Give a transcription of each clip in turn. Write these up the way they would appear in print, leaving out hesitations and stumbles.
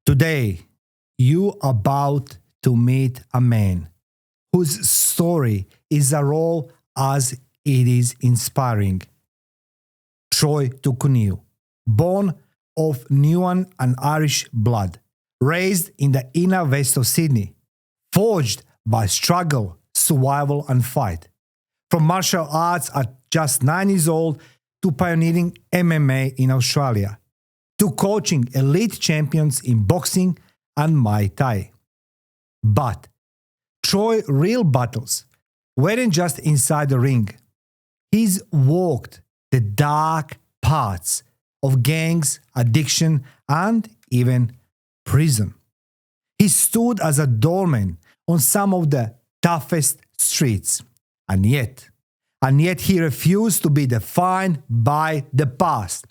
Today, you are about to meet a man whose story is as raw as it is inspiring. Troy Tukuniu, born of Niuean and Irish blood, raised in the inner west of Sydney, forged by struggle, survival and fight. From martial arts at just 9 years old to pioneering MMA in Australia, to coaching elite champions in boxing and Muay Thai. But Troy's real battles weren't just inside the ring. He's walked the dark paths of gangs, addiction, and even prison. He stood as a doorman on some of the toughest streets, and yet he refused to be defined by the past.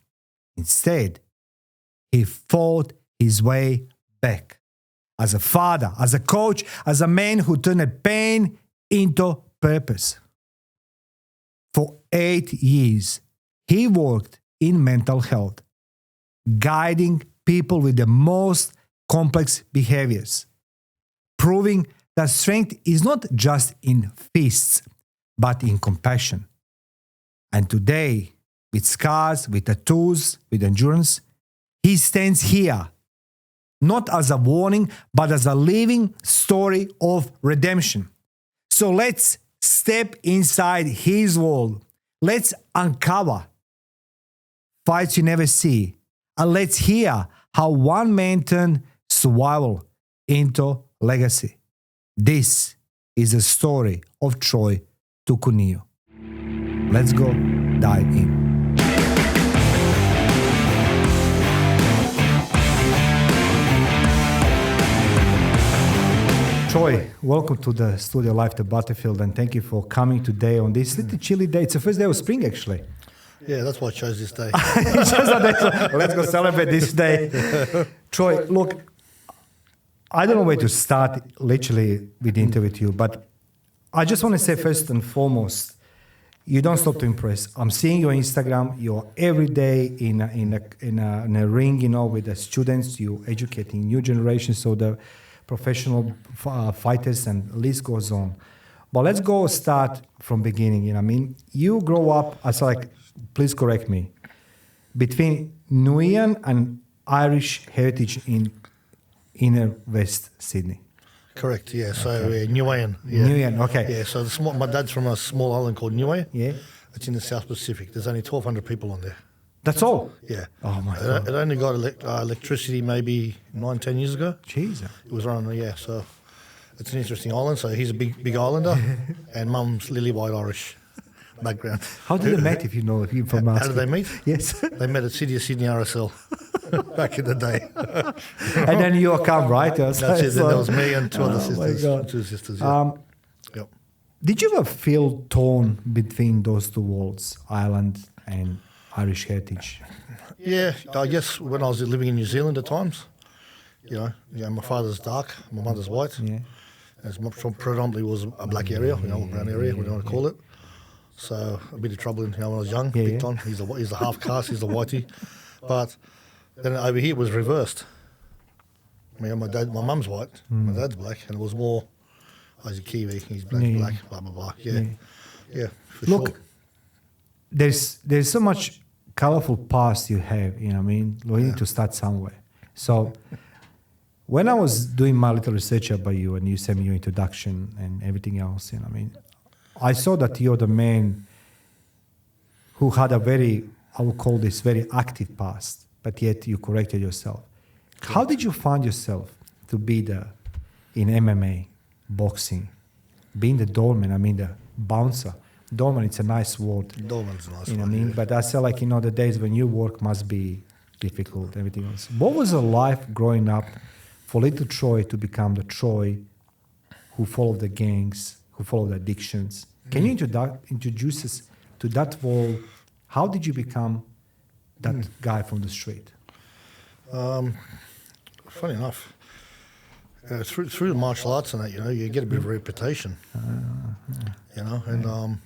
Instead, he fought his way back as a father, as a coach, as a man who turned pain into purpose. For 8 years, he worked in mental health, guiding people with the most complex behaviors, proving that strength is not just in fists, but in compassion. And today, with scars, with tattoos, with endurance, he stands here, not as a warning, but as a living story of redemption. So let's step inside his world. Let's uncover fights you never see. And let's hear how one man turned survival into legacy. This is the story of Troy Tukuniu. Let's go dive in. Troy, welcome to the studio live to Butterfield, and thank you for coming today on this little chilly day. It's the first day of spring, actually. Yeah, that's why I chose this day. Let's go celebrate this day. Troy, look, I don't know where to start literally with the interview with you, but I just want to say first and foremost, you don't stop to impress. I'm seeing your Instagram. You're every day in a ring, with the students. You're educating new generations, so the professional fighters, and list goes on. But let's go start from beginning. You grow up as please correct me, between Niuean and Irish heritage in inner West Sydney. Correct, yeah. So Niuean. Yeah. Niuean, okay. Yeah, so my dad's from a small island called Niue. Yeah. It's in the South Pacific. There's only 1,200 people on there. That's all? Yeah. Oh, my God. It only got electricity maybe 9-10 years ago. Jesus. It was running, yeah. So it's an interesting island. So he's a big islander, and mum's lily white Irish background. How did they meet, if you know, if you're from How did they meet? Yes. They met at Sydney RSL back in the day. And then you come, right? That's it. Then there was me and two other sisters. My God. Two sisters, yeah. Yep. Did you ever feel torn between those two worlds, Ireland and Irish heritage? Yeah, I guess when I was living in New Zealand at times, my father's dark, my mother's white. Yeah. Predominantly was a black area, a brown area, whatever you want to call it. So a bit of trouble when I was young, big time. He's the half caste, he's the whitey. But then over here it was reversed. My mum's white, my dad's black, and it was more, he's a Kiwi, he's black, blah, blah, blah. Yeah, for Look, sure. There's so much colorful past you have, We need to start somewhere. So when I was doing my little research about you, and you sent me your introduction and everything else, I saw that you're the man who had a very, I would call this very active past, but yet you corrected yourself. Correct. How did you find yourself to be in MMA, boxing, being the doorman, the bouncer? Doorman, it's a nice word. Doorman's a nice word. What I mean? Yeah. But I feel like, the days when you work must be difficult, everything else. What was your life growing up for little Troy to become the Troy who followed the gangs, who followed addictions? Can you introduce us to that world? How did you become that guy from the street? Funny enough, through the martial arts and that, you get a bit of a reputation. And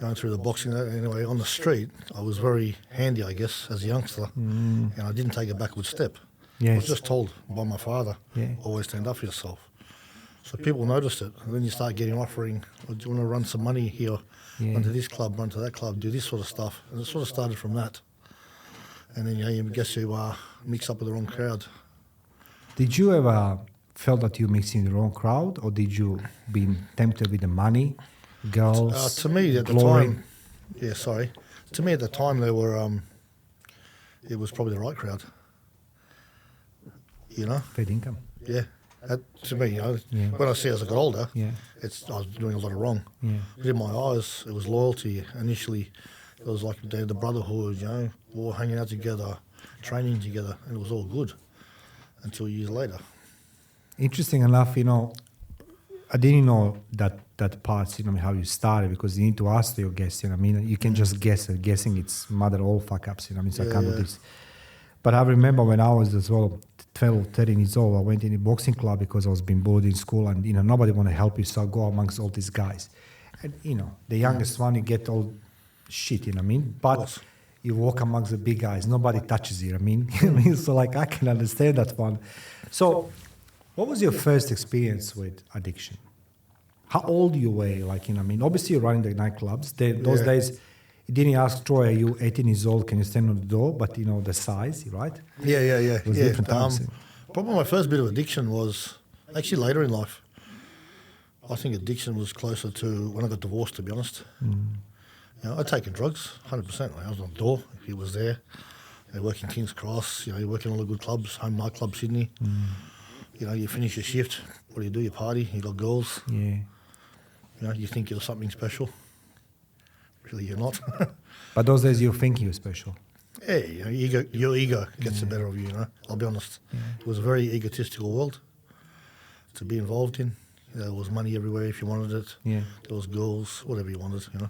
going through the boxing, anyway, on the street, I was very handy, I guess, as a youngster, and I didn't take a backward step. I was just told by my father, Yeah. always stand up for yourself. So people noticed it, and then you start getting offering, oh, do you want to run some money here, run to this club, run to that club, do this sort of stuff. And it sort of started from that. And then, you guess you mix up with the wrong crowd. Did you ever felt that you mixing the wrong crowd, or did you been tempted with the money, girls, To me, at glory? the time, to me at the time, they were, it was probably the right crowd. Fair income. Yeah. To me, when I see as I got older, Yeah. I was doing a lot of wrong. Yeah. But in my eyes, it was loyalty. Initially, it was like the brotherhood, all hanging out together, training together, and it was all good until years later. Interesting enough, I didn't know that part, how you started, because you need to ask your guests, you can just guess, and guessing it's mother all fuck ups, so I can't do this. But I remember when I was as well 12, 13 years old, I went in a boxing club because I was being bullied in school, and nobody want to help you, so I go amongst all these guys. And the youngest one, you get all shit, but you walk amongst the big guys, nobody touches you, so I can understand that one. So what was your first experience with addiction? How old you were? Obviously you're running the nightclubs. Those days, you didn't ask Troy, are you 18 years old? Can you stand on the door? But the size, right? Yeah. It was different times. Probably my first bit of addiction was actually later in life. I think addiction was closer to when I got divorced, to be honest. I'd taken drugs, 100%. I was on the door. He was there. They work in King's Cross. You work in all the good clubs, home nightclub Sydney. You finish your shift. What do? You party. You got girls. Yeah. You think you're something special. Really, you're not. But those days you think you're special. Yeah, your ego gets the better of you. I'll be honest. It was a very egotistical world to be involved in. There was money everywhere if you wanted it. Yeah. There was girls, whatever you wanted. I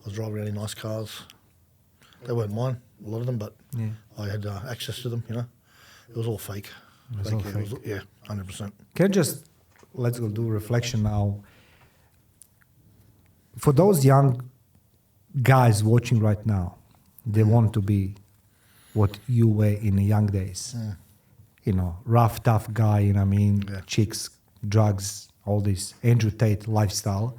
was driving around in nice cars. They weren't mine, a lot of them, but I had access to them. It was all fake. It was all fake. 100%. Can I just let's go do reflection now. For those young guys watching right now, they want to be what you were in the young days. Rough, tough guy, chicks, drugs, all this Andrew Tate lifestyle.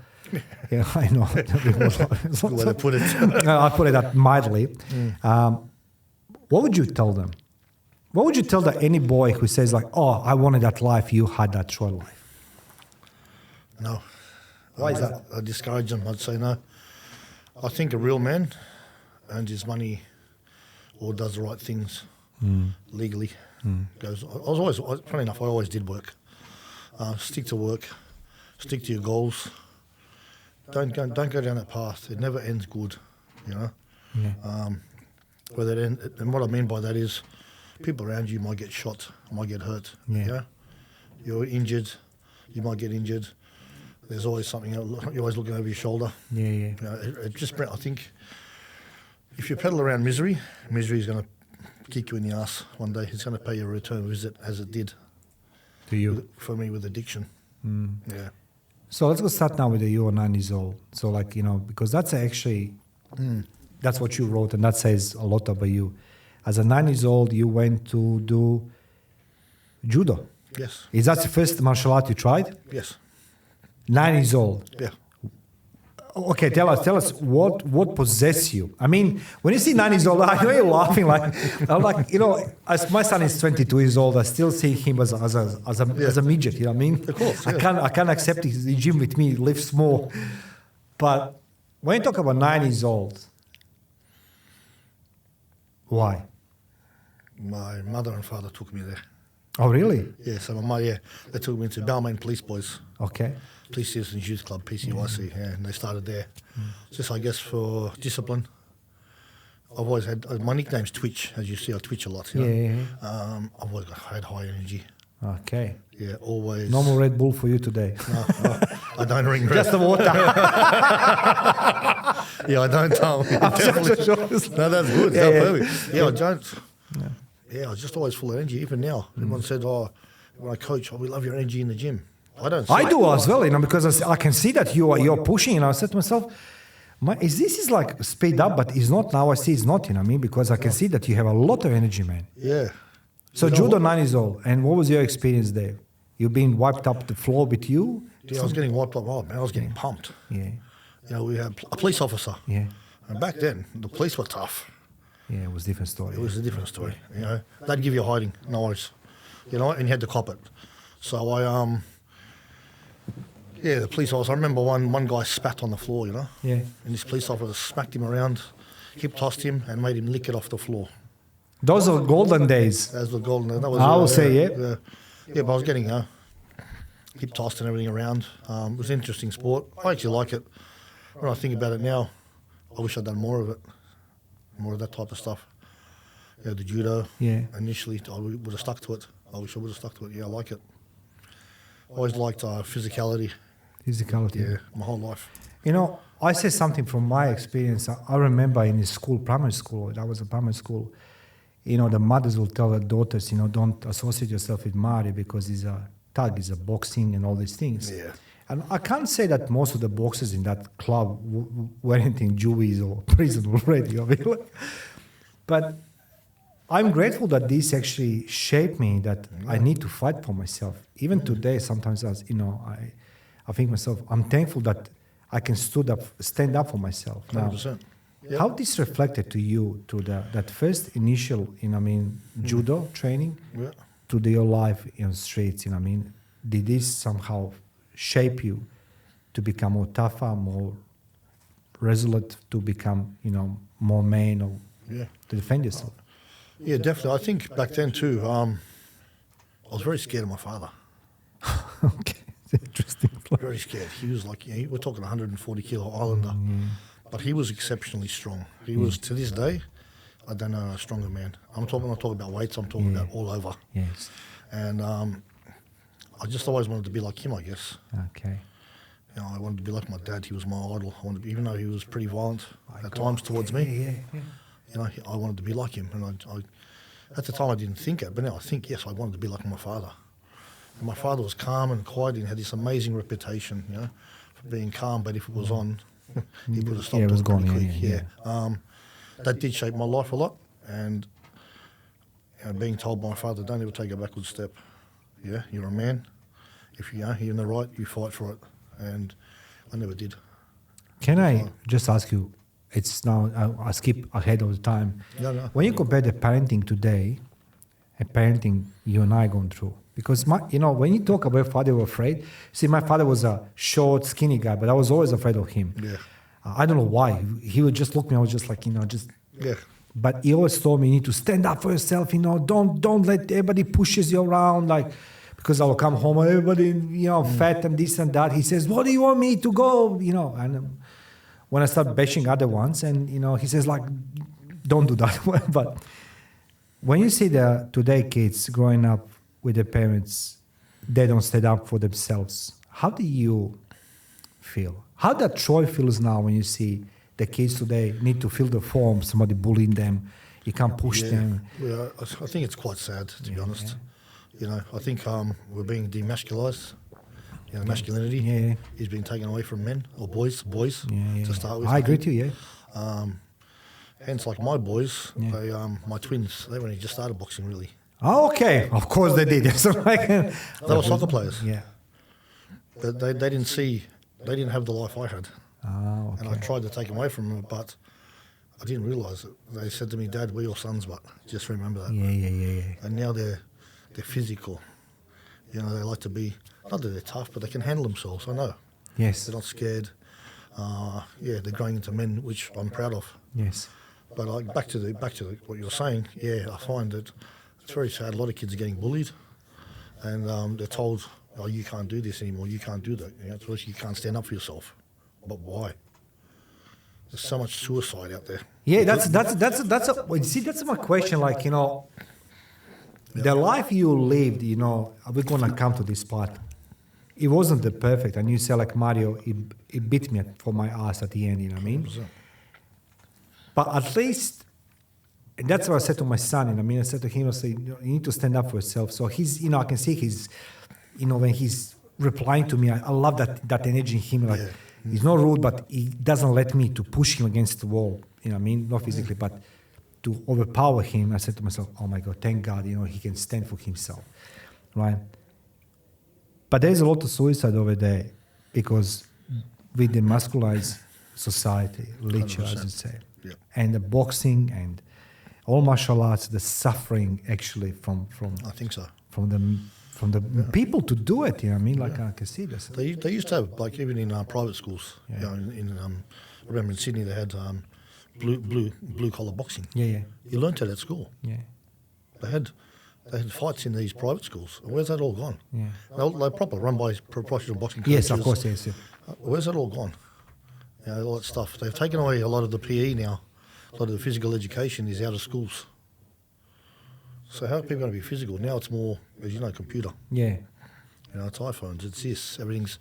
I know. Good way to put it. I put it that mildly. What would you tell them? What would you tell any boy who says I wanted that life, you had that Troy life? No. Why is that? I discourage them. I'd say no. I think a real man earns his money or does the right things legally. Funny enough, I always did work. Stick to work. Stick to your goals. Don't go down that path. It never ends good, Yeah. And what I mean by that is people around you might get shot, might get hurt. Yeah. You're injured, you might get injured. There's always something, you're always looking over your shoulder. Yeah. I think if you pedal around misery is going to kick you in the ass one day. It's going to pay you a return visit as it did To you. for me with addiction. Yeah. So let's go start now with you were 9 years old. So because that's actually, that's what you wrote, and that says a lot about you. As a 9 years old, you went to do judo. Yes. Is that the first martial art you tried? Yes. 9 years old. Yeah. Okay, tell us what possessed you. When you see 9 years old, I know you're laughing. As my son is 22 years old, I still see him as a midget. You know what I mean? Of course. I can't accept he's in the gym with me, lifts more. But when you talk about 9 years old, why? My mother and father took me there. Oh, really? Yeah, so they took me to Balmain Police Boys. Okay. Police Citizens Youth Club, PCYC, and they started there. Just, I guess, for discipline. I've always had, my nickname's Twitch, as you see, I twitch a lot. Yeah. I've always had high energy. Okay. Yeah, always. No more Red Bull for you today. No, I don't drink Red Just the water. Yeah, I don't. Definitely. No, that's good. That's perfect. Yeah, I don't. Yeah, I was just always full of energy. Even now, everyone said, when I coach, we love your energy in the gym. I do as well, because I can see that you're pushing, and I said to myself, this is like speed up, but it's not now. I see it's not, because I can see that you have a lot of energy, man. Yeah. So judo 9 years old, and what was your experience there? You being wiped up the floor with you? Yeah, I was getting wiped up. Oh man, I was getting pumped. Yeah, We had a police officer. yeah, And back then, the police were tough. yeah. It was a different story. It was a different story. They'd give you a hiding, no worries. And you had to cop it. So the police officer. I remember one guy spat on the floor. Yeah. And this police officer smacked him around, hip tossed him, and made him lick it off the floor. Those are golden days. That was the golden. That was. I will say, Yeah, but I was getting hip tossed and everything around. It was an interesting sport. I actually like it. When I think about it now, I wish I'd done more of it, more of that type of stuff. The judo. Yeah. Initially, I would have stuck to it. I wish I would have stuck to it. Yeah, I like it. I always liked physicality. Physicality. Yeah, my whole life. I say something from my experience. I remember in the school, primary school, that was a primary school, the mothers will tell their daughters, don't associate yourself with Mario because he's a thug, he's a boxing and all these things. Yeah. And I can't say that most of the boxers in that club weren't in juvies or prison already. But I'm grateful that this actually shaped me, that I need to fight for myself. Even today, sometimes I think myself, I'm thankful that I can stand up for myself. Now, 100%. Yep. how this reflected to you to that first initial, judo training to your life in the streets, did this somehow shape you to become more tougher, more resolute, to become, more man or to defend yourself? Yeah, definitely. I think back then too, I was very scared of my father. Okay, interesting. Very scared. He was like, we're talking 140 kilo Islander, but he was exceptionally strong. He was, to this day, I don't know a stronger man. I'm not talking about weights, I'm talking about all over. Yes. And I just always wanted to be like him, I guess. Okay. I wanted to be like my dad. He was my idol. Even though he was pretty violent at times towards me, I wanted to be like him. And I at the time I didn't think it, but now I think, yes, I wanted to be like my father. And my father was calm and quiet and had this amazing reputation, for being calm, but if it was on, he would have stopped it was gone, pretty quick. That did shape my life a lot. And being told by my father, don't ever take a backward step. Yeah, you're a man. If you're in the right, you fight for it. And I never did. Can I just ask you, it's now, I skip ahead of the time. No. When you compare the parenting today and parenting you and I going through, because when you talk about father were afraid, see, my father was a short, skinny guy, but I was always afraid of him. Yeah. I don't know why. He would just look at me, I was just like, Yeah. But he always told me, you need to stand up for yourself, don't let everybody pushes you around, because I will come home, everybody, fat and this and that. He says, what do you want me to go? And when I start bashing other ones, and, he says, don't do that. But when you see the today kids growing up with their parents, they don't stand up for themselves. How do you feel? How that Troy feels now when you see the kids today need to fill the form, somebody bullying them, you can't push them. Yeah, I think it's quite sad, to be honest. I think we're being demasculized. Masculinity is being taken away from men or boys to start with. I agree with you, yeah. Hence, like my boys, they, my twins, they've only just started boxing, really. Oh, okay. Of course they did. They were soccer players. Yeah. But they didn't have the life I had. Oh, okay. And I tried to take them away from them, but I didn't realise it. They said to me, Dad, we're your sons, but just remember that. Yeah. And now they're physical. They like to be, not that they're tough, but they can handle themselves, I know. Yes. They're not scared. They're growing into men, which I'm proud of. Yes. But back to what you were saying, I find that it's very sad. A lot of kids are getting bullied, and they're told, "Oh, you can't do this anymore. You can't do that. You can't stand up for yourself." But why? There's so much suicide out there. Yeah, that's my question. The life you lived, we're gonna come to this part. It wasn't the perfect, and you say like Mario, it beat me for my ass at the end. You know what I mean? 100%. But at least, and that's what I said to my son. I said to him, I said, you need to stand up for yourself. So he's, I can see he's, when he's replying to me, I love that energy in him. He's not rude, but he doesn't let me to push him against the wall. Not physically, but to overpower him, I said to myself, oh my God, thank God, he can stand for himself, right? But there's a lot of suicide over there because with the masculinized society, literally, as you say, and the boxing and all martial arts, the suffering actually from I think so. From the people to do it, I can see this. They used to have, like, even in private schools, I remember in Sydney they had blue collar boxing. Yeah. You learnt it at school. Yeah. They had fights in these private schools. Where's that all gone? Yeah. They're proper, run by professional boxing coaches. Yes, of course, yes. Where's that all gone? All that stuff. They've taken away a lot of the PE now. A lot of the physical education is out of schools. So how are people going to be physical? Now it's more, as you know, computer. Yeah. It's iPhones, it's this, everything's...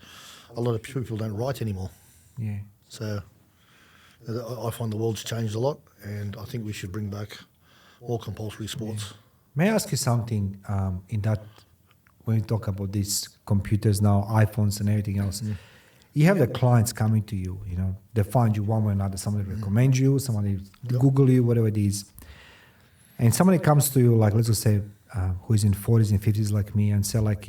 A lot of people don't write anymore. Yeah. So I find the world's changed a lot, and I think we should bring back more compulsory sports. Yeah. May I ask you something in that, when you talk about these computers now, iPhones and everything else, you have the clients coming to you, they find you one way or another, somebody recommends you, somebody Google you, whatever it is. And somebody comes to you, like, let's just say, who is in 40s and 50s like me, and say, like,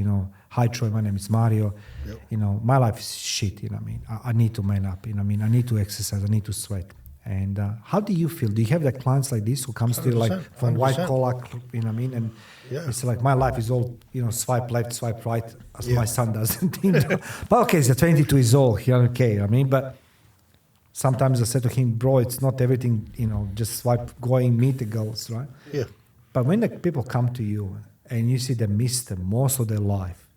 hi, Troy, my name is Mario. Yep. My life is shit, I need to man up, I need to exercise, I need to sweat. And how do you feel? Do you have the clients like this who comes to you, like, from 100%. white collar, And it's like, my life is all, swipe left, swipe right, as my son does. But okay, he's 22 years old, but sometimes I said to him, bro, it's not everything, just swipe, going, meet the girls, right? Yeah. But when the people come to you and you see they missed most of their life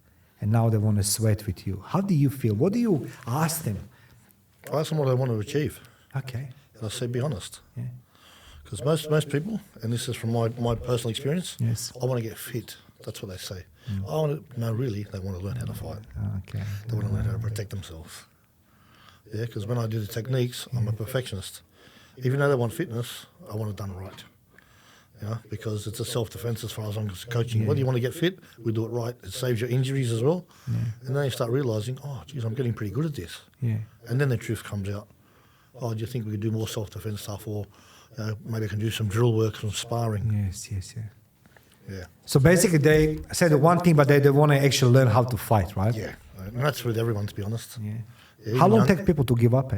and now they want to sweat with you, how do you feel? What do you ask them? I ask them what they want to achieve. Okay. And I say, be honest. Yeah. Because most people, and this is from my personal experience, yes, I want to get fit. That's what they say. No, really, they want to learn how to fight. Okay. They want to learn how to protect themselves. Yeah, because when I do the techniques, I'm a perfectionist. Even though they want fitness, I want it done right. Because it's a self-defense as far as I'm coaching. Whether you want to get fit, we do it right. It saves your injuries as well. Yeah. And then you start realising, oh, geez, I'm getting pretty good at this. Yeah. And then the truth comes out. Oh, do you think we could do more self-defense stuff, or maybe I can do some drill work, some sparring? Yes. Yeah. So basically, they said the one thing, but they want to actually learn how to fight, right? Yeah. And that's with everyone, to be honest. Yeah. How long take people to give up?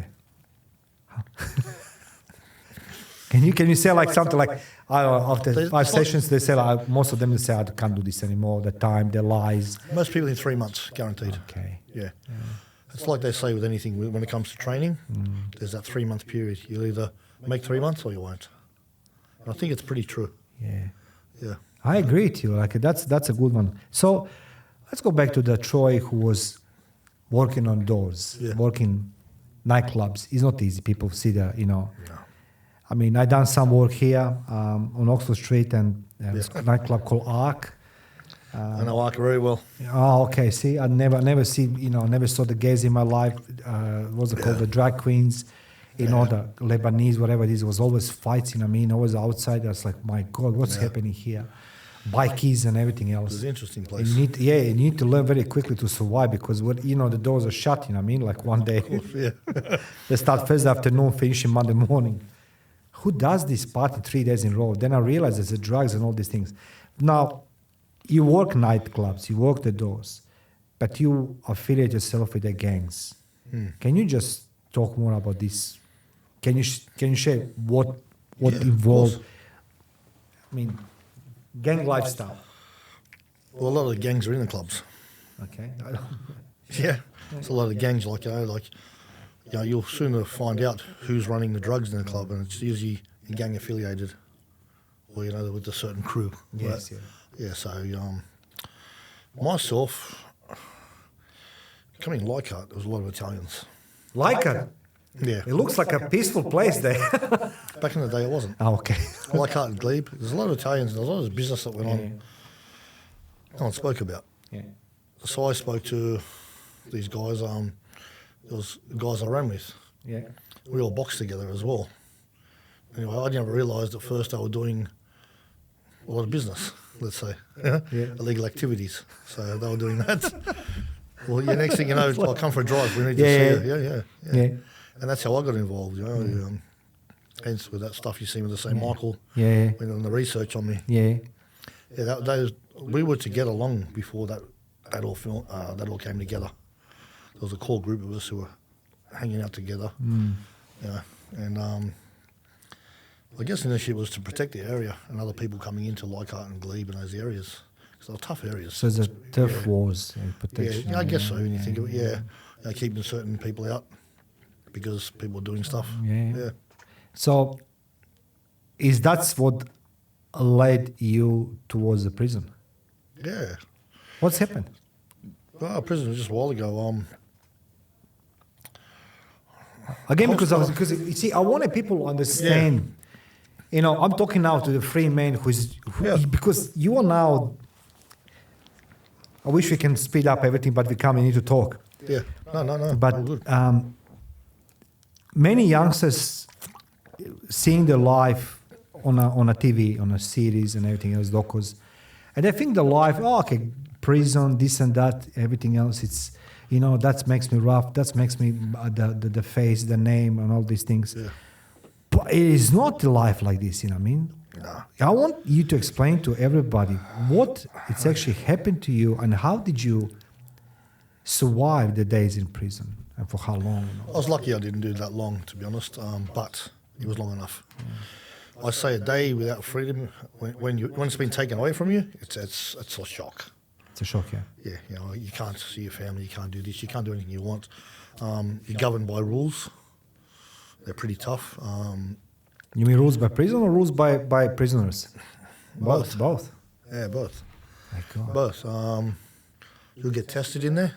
Can you say like something like after 5 sessions they say like, most of them say I can't do this anymore, the time, the lies? Most people in 3 months, guaranteed. Okay. Yeah. It's like they say with anything when it comes to training, there's that 3 month period. You'll either make 3 months or you won't. And I think it's pretty true. Yeah. I agree with you. Like that's a good one. So let's go back to the Troy who was working on doors, working nightclubs. It's not easy. People see that, No. I mean, I done some work here on Oxford Street, and there's a nightclub called Arc. I know Arc very well. Oh, okay. See, I never saw the gays in my life. What's it called? The drag queens, the Lebanese, whatever it is. It was always fights. Always outside. I was like, my God, what's happening here? Bikies and everything else. It's an interesting place. You need to learn very quickly to survive, because the doors are shut. Like one day, they start Thursday afternoon, finishing Monday morning. Who does this party 3 days in a row? Then I realized there's the drugs and all these things. Now, you work nightclubs, you work the doors, but you affiliate yourself with the gangs. Can you just talk more about this? Can you share what involved? I mean, gang lifestyle. Well, a lot of the gangs are in the clubs. Okay. Yeah, it's a lot of gangs. You'll sooner find out who's running the drugs in the club, and it's usually gang affiliated, or with a certain crew. Yes. So myself, coming in Leichhardt, there was a lot of Italians. Leichhardt? Yeah. It looks like a peaceful place there. Back in the day, it wasn't. Oh, okay. Leichhardt and Glebe. There's a lot of Italians. There's a lot of business that went on. No one spoke about. Yeah. So I spoke to these guys. There was guys I ran with. Yeah. We all boxed together as well. Anyway, I never realised at first they were doing a lot of business, let's say. Illegal activities. So they were doing that. Well, next thing you know, I'll come for a drive. We need to see you. Yeah. And that's how I got involved. Hence with that stuff you see with the St. Michael. Yeah. Went on the research on me. Yeah. Yeah, we were together long before that all came together. There was a core group of us who were hanging out together. Yeah, and I guess the initiative was to protect the area and other people coming into Leichhardt and Glebe and those areas. Because they're tough areas. So the turf wars and protection. Yeah, I guess so. When you think of it, keeping certain people out because people are doing stuff. Yeah. So, is that's what led you towards the prison? Yeah. What's happened? Well, prison was just a while ago. Again, because you see, I wanted people to understand. You know, I'm talking now to the free man because you are now. I wish we can speed up everything, but we need to talk. Yeah. No. But many youngsters seeing their life on a TV, on a series and everything else, docos, and they think the life, prison, this and that, everything else, it's, that makes me rough, that makes me the face, the name, and all these things. Yeah. But it is not a life like this, you know what I mean? No. I want you to explain to everybody what it's actually happened to you and how did you survive the days in prison and for how long? I was lucky I didn't do that long, to be honest, but it was long enough. I say a day without freedom, when it's been taken away from you, it's a shock. It's a shock, yeah. Yeah, you can't see your family, you can't do this, you can't do anything you want. You're governed by rules. They're pretty tough. You mean rules by prison or rules by prisoners? Both. Both. Yeah, both. My God. Both. You'll get tested in there,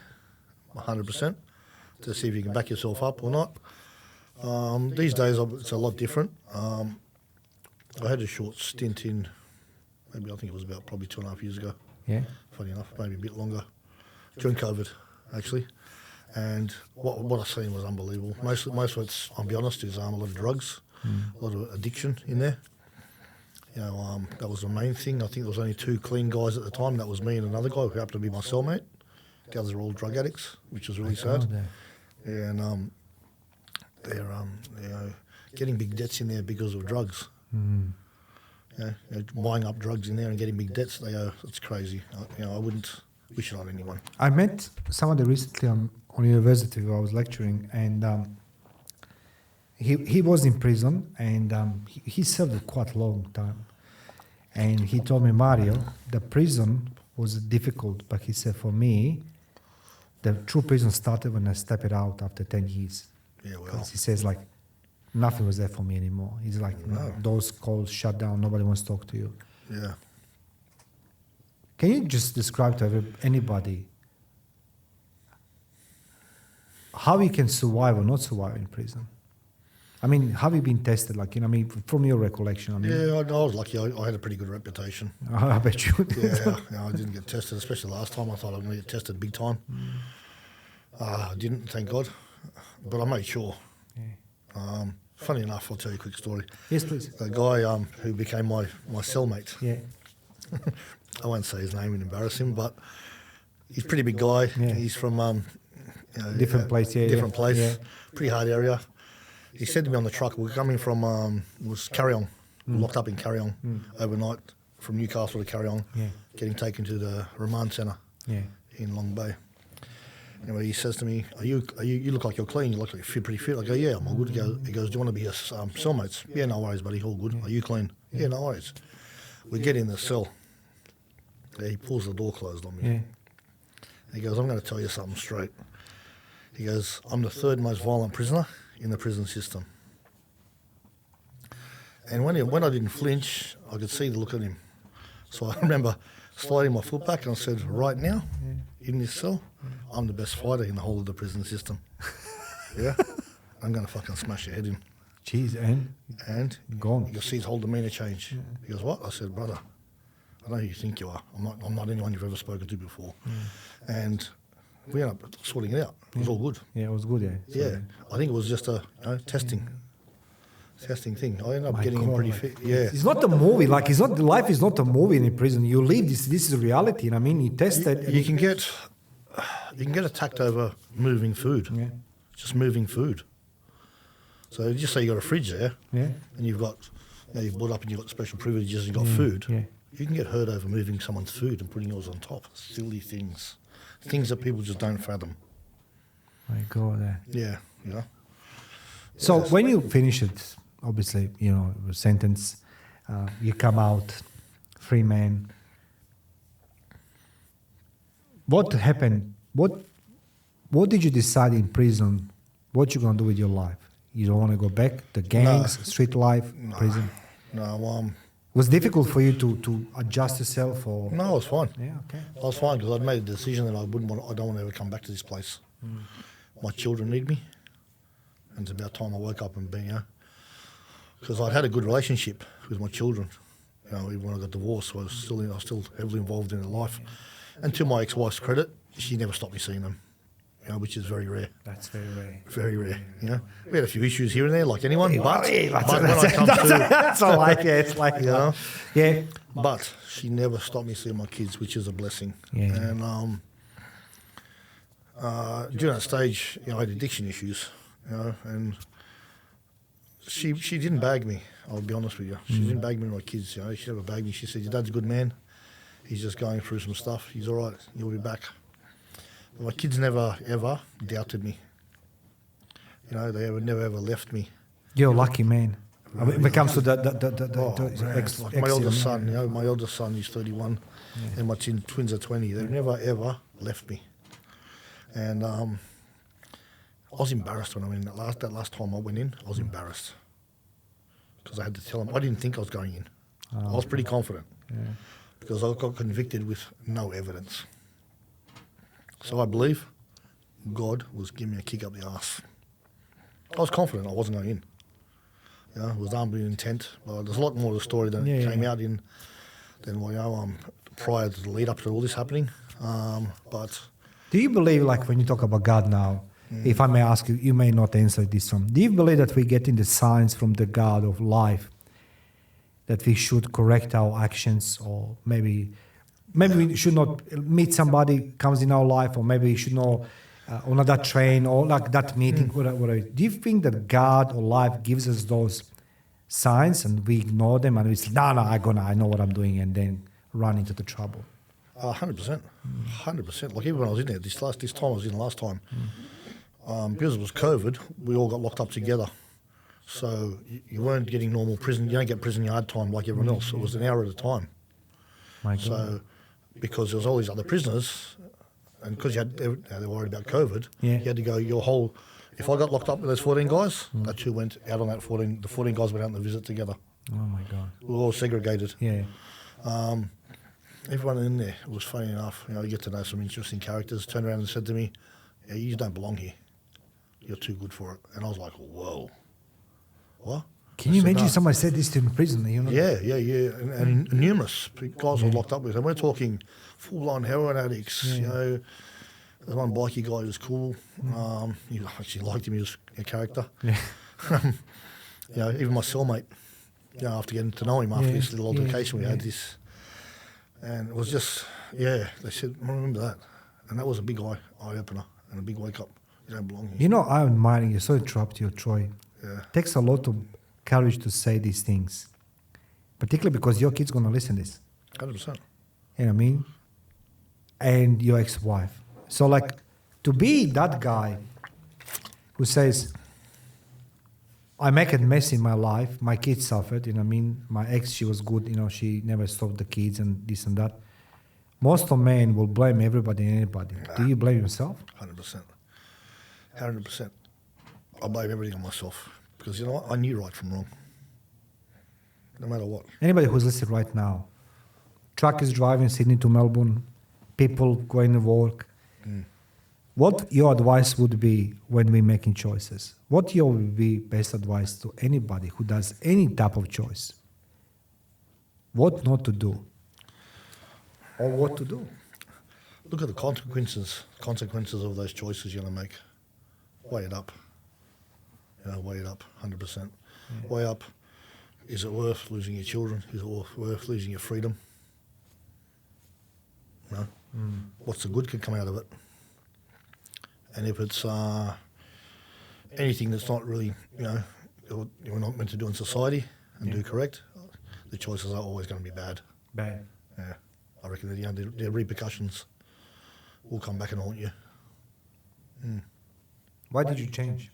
100%, to see if you can back yourself up or not. These days, it's a lot different. I had a short stint in, I think it was about probably 2.5 years ago. Yeah. Funny enough, maybe a bit longer, during COVID, actually. And what I seen was unbelievable. Most of it's, I'll be honest, is a lot of drugs, a lot of addiction in there. That was the main thing. I think there was only 2 clean guys at the time. That was me and another guy who happened to be my cellmate. The others are all drug addicts, which was really sad. And they're getting big debts in there because of drugs. Buying up drugs in there and getting big debts. It's crazy. I wouldn't wish it on anyone. I met somebody recently on university where I was lecturing, and he was in prison, and he served a quite long time. And he told me, Mario, the prison was difficult, but he said, for me, the true prison started when I stepped out after 10 years. Yeah, well. Because he says, nothing was there for me anymore. He's like, those calls shut down, nobody wants to talk to you. Yeah. Can you just describe to anybody how you can survive or not survive in prison? I mean, have you been tested? From your recollection? Yeah, I was lucky. I had a pretty good reputation. I bet you did. Yeah, I didn't get tested, especially last time. I thought I was going to get tested big time. I didn't, thank God. But I made sure. Yeah. Funny enough, I'll tell you a quick story. Yes, please. The guy who became my cellmate. Yeah. I won't say his name and embarrass him, but he's a pretty big guy. Yeah. He's from different place. Yeah. Different place. Yeah. Pretty hard area. He said to me on the truck, we're coming from was Carryong, locked up in Carryong overnight from Newcastle to Carryong, getting taken to the remand centre in Long Bay. Anyway, he says to me, you look like you're clean, you look like you're pretty fit. I go, yeah, I'm all good. He goes, do you want to be his cellmates? Yeah, no worries, buddy, all good. Are you clean? Yeah, no worries. We get in the cell. Yeah, he pulls the door closed on me. Yeah. He goes, I'm going to tell you something straight. He goes, I'm the 3rd most violent prisoner in the prison system. And when I didn't flinch, I could see the look at him. So I remember sliding my foot back and I said, right now, in this cell, I'm the best fighter in the whole of the prison system. Yeah? I'm going to fucking smash your head in. Jeez, and gone. You'll see his whole demeanour change. He goes, what? I said, brother, I know who you think you are. I'm not anyone you've ever spoken to before. And we ended up sorting it out. It was all good. Yeah, it was good, yeah. Yeah. I think it was just a testing thing. I ended up getting him pretty fit. Yeah. It's not a movie. Life is not a movie in a prison. You live this. This is reality. And I mean, you test it. You can get attacked over moving food. Yeah. Just moving food. So just say you got a fridge there, Yeah. and you've got, you've bought up and you've got special privileges and you've got food. Yeah. You can get hurt over moving someone's food and putting yours on top. Silly things. Things that people just don't fathom. My God. Yeah, you know. So when you finish it, obviously, the sentence, you come out, free man. What happened? What did you decide in prison? What you gonna do with your life? You don't want to go back? The gangs, street life, prison? No, It was difficult for you to adjust yourself, or? no, I was fine. Yeah, okay. I was fine because I'd made a decision that I don't want to ever come back to this place. My children need me, and it's about time I woke up and because I'd had a good relationship with my children. Even when I got divorced, I was still heavily involved in their life. And to my ex-wife's credit, she never stopped me seeing them, which is very rare. That's very rare. Very rare. We had a few issues here and there, like anyone. But when I come That's all life. Yeah, it's like Yeah. But she never stopped me seeing my kids, which is a blessing. Yeah. And during that stage, I had addiction issues, and she didn't bag me. I'll be honest with you. She didn't bag me and my kids. She never bagged me. She said, "Your dad's a good man. He's just going through some stuff. He's all right. He'll be back." But my kids never ever doubted me. They never ever left me. You're a lucky man. When it comes to the Like my eldest son, my eldest son is 31, and my twins are 20. They've never ever left me. And I was embarrassed when I went in. That last time I went in, I was embarrassed because I had to tell them. I didn't think I was going in. I was pretty confident because I got convicted with no evidence. So I believe God was giving me a kick up the arse. I was confident I wasn't going in. It was armed with intent. But there's a lot more to the story than came out in than prior to the lead up to all this happening. But do you believe, like when you talk about God now, if I may ask you, you may not answer this one. Do you believe that we get in the signs from the God of life that we should correct our actions, or maybe we should not meet somebody comes in our life, or maybe we should not on that train or like that meeting, whatever. Do you think that God or life gives us those signs and we ignore them and we say, no, I know what I'm doing, and then run into the trouble? 100%. 100%. Like even when I was in there, this time I was in last time, because it was COVID, we all got locked up together. So you weren't getting normal prison. You don't get prison yard time like everyone else. It was an hour at a time. My God. So because there was all these other prisoners, and because they were worried about COVID, you had to go your whole. If I got locked up with those 14 guys, the two went out on that 14. The 14 guys went out on the visit together. Oh my God. We were all segregated. Yeah. Everyone in there was funny enough. You get to know some interesting characters. Turned around and said to me, "Yeah, you don't belong here. You're too good for it." And I was like, "Whoa, what?" Can you imagine somebody said this to you in prison? Yeah. And numerous guys were locked up with. And we're talking full-on heroin addicts. Yeah. There's one bikie guy who was cool. You actually liked him. He was a character. Yeah. Even my cellmate. After getting to know him after this little altercation, we had this. And it was just, they said, I remember that. And that was a big eye-opener and a big wake-up. You don't belong here. I'm admiring you. So interrupt you, Troy. Yeah. It takes a lot of courage to say these things, particularly because your kid's going to listen to this. 100%. You know what I mean? And your ex-wife. So, to be that guy who says, I make a mess in my life, my kids suffered, my ex, she was good, she never stopped the kids and this and that. Most of men will blame everybody and anybody. Do you blame yourself? 100%. 100%. I blame everything on myself because, you know what, I knew right from wrong. No matter what. Anybody who's listening right now, truck is driving Sydney to Melbourne, people going to work. What your advice would be when we're making choices? What your would be best advice to anybody who does any type of choice? What not to do? Or what to do? Look at the consequences of those choices you're going to make. Weigh it up. Weigh it up, 100%. Yeah. Weigh up, is it worth losing your children? Is it worth losing your freedom? No. What's the good could come out of it? And if it's anything that's not really, you're not meant to do in society and do correct, the choices are always going to be bad. Bad. Yeah, I reckon that the repercussions will come back and haunt you. Why did you change?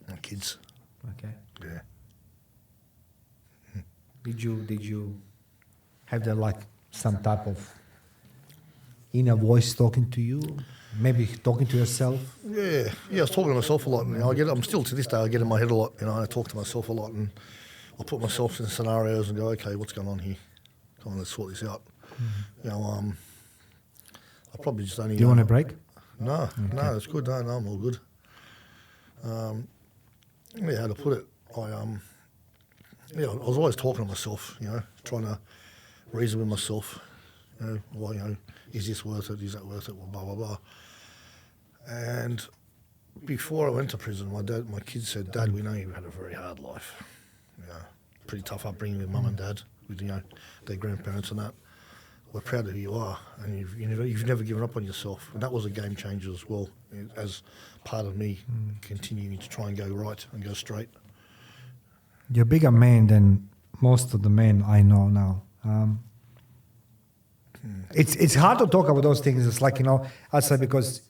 And kids, Okay. yeah. Did you have that like some type of inner voice talking to you? Maybe talking to yourself? Yeah, I was talking to myself a lot. And, I'm still to this day. I get in my head a lot. I talk to myself a lot, and I put myself in scenarios and go, okay, what's going on here? Come on, let's sort this out. I probably just only. Do you want a break? No, it's good. No, I'm all good. How to put it? I was always talking to myself. Trying to reason with myself. Is this worth it? Is that worth it? Well, blah blah blah. And before I went to prison, my kids said, "Dad, we know you had a very hard life. Pretty tough upbringing with mum and dad, with their grandparents and that. We're proud of who you are, and you've never given up on yourself." And that was a game changer as well, as part of me continuing to try and go right and go straight. You're a bigger man than most of the men I know now. It's hard to talk about those things. It's like, I'd say because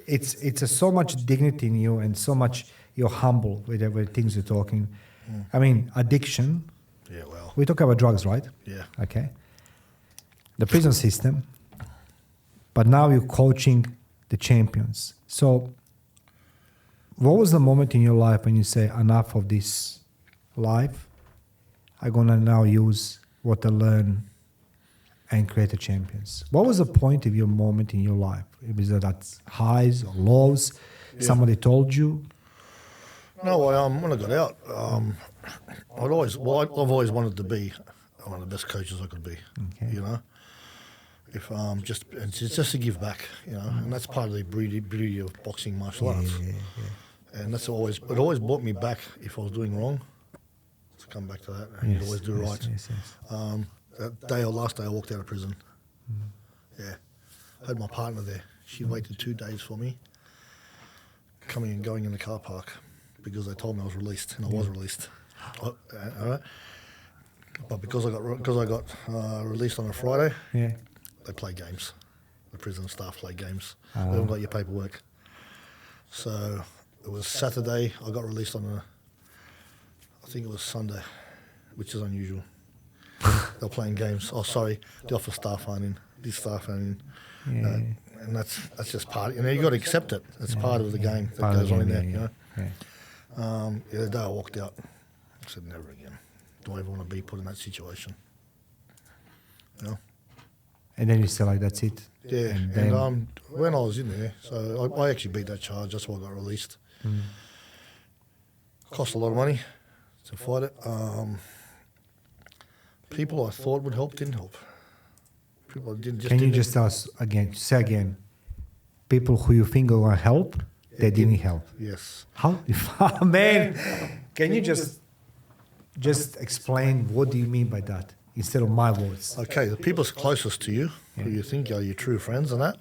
it's so much dignity in you and so much you're humble with things you're talking. I mean, addiction. Yeah, well. We talk about drugs, right? Yeah. Okay. The prison system. But now you're coaching the champions. So what was the moment in your life when you say, enough of this life? I'm going to now use what I learned and create the champions. What was the point of your moment in your life? Was that highs or lows? Yeah. Somebody told you? No, when I got out, I've always wanted to be one of the best coaches I could be. Okay. If just to give back, and that's part of the beauty of boxing martial arts. Yeah. And it always brought me back if I was doing wrong. To come back to that, and you'd always do right. Yes. That last day I walked out of prison. Yeah, I had my partner there. She waited 2 days for me, coming and going in the car park, because they told me I was released, and I was released. All right. But because I got released on a Friday, they play games. The prison staff play games. They haven't got your paperwork. So it was Saturday. I got released on I think it was Sunday, which is unusual. They're playing games. Oh, sorry, the office staff aren't in. These staff aren't in. And that's just part. You got to accept it. It's part of the game that goes on in there. The day I walked out, I said, never again. Do I ever want to be put in that situation? And then you said, like, that's it. Yeah. And when I was in there, so I actually beat that charge. That's why I got released. Cost a lot of money to fight it. People I thought would help didn't help. People didn't. Can you just tell us again? Say again. People who you think are going to help, they didn't help. Yes. How? Man, can you just explain what do you mean by that instead of my words? Okay, the people closest to you, who you think are your true friends and that,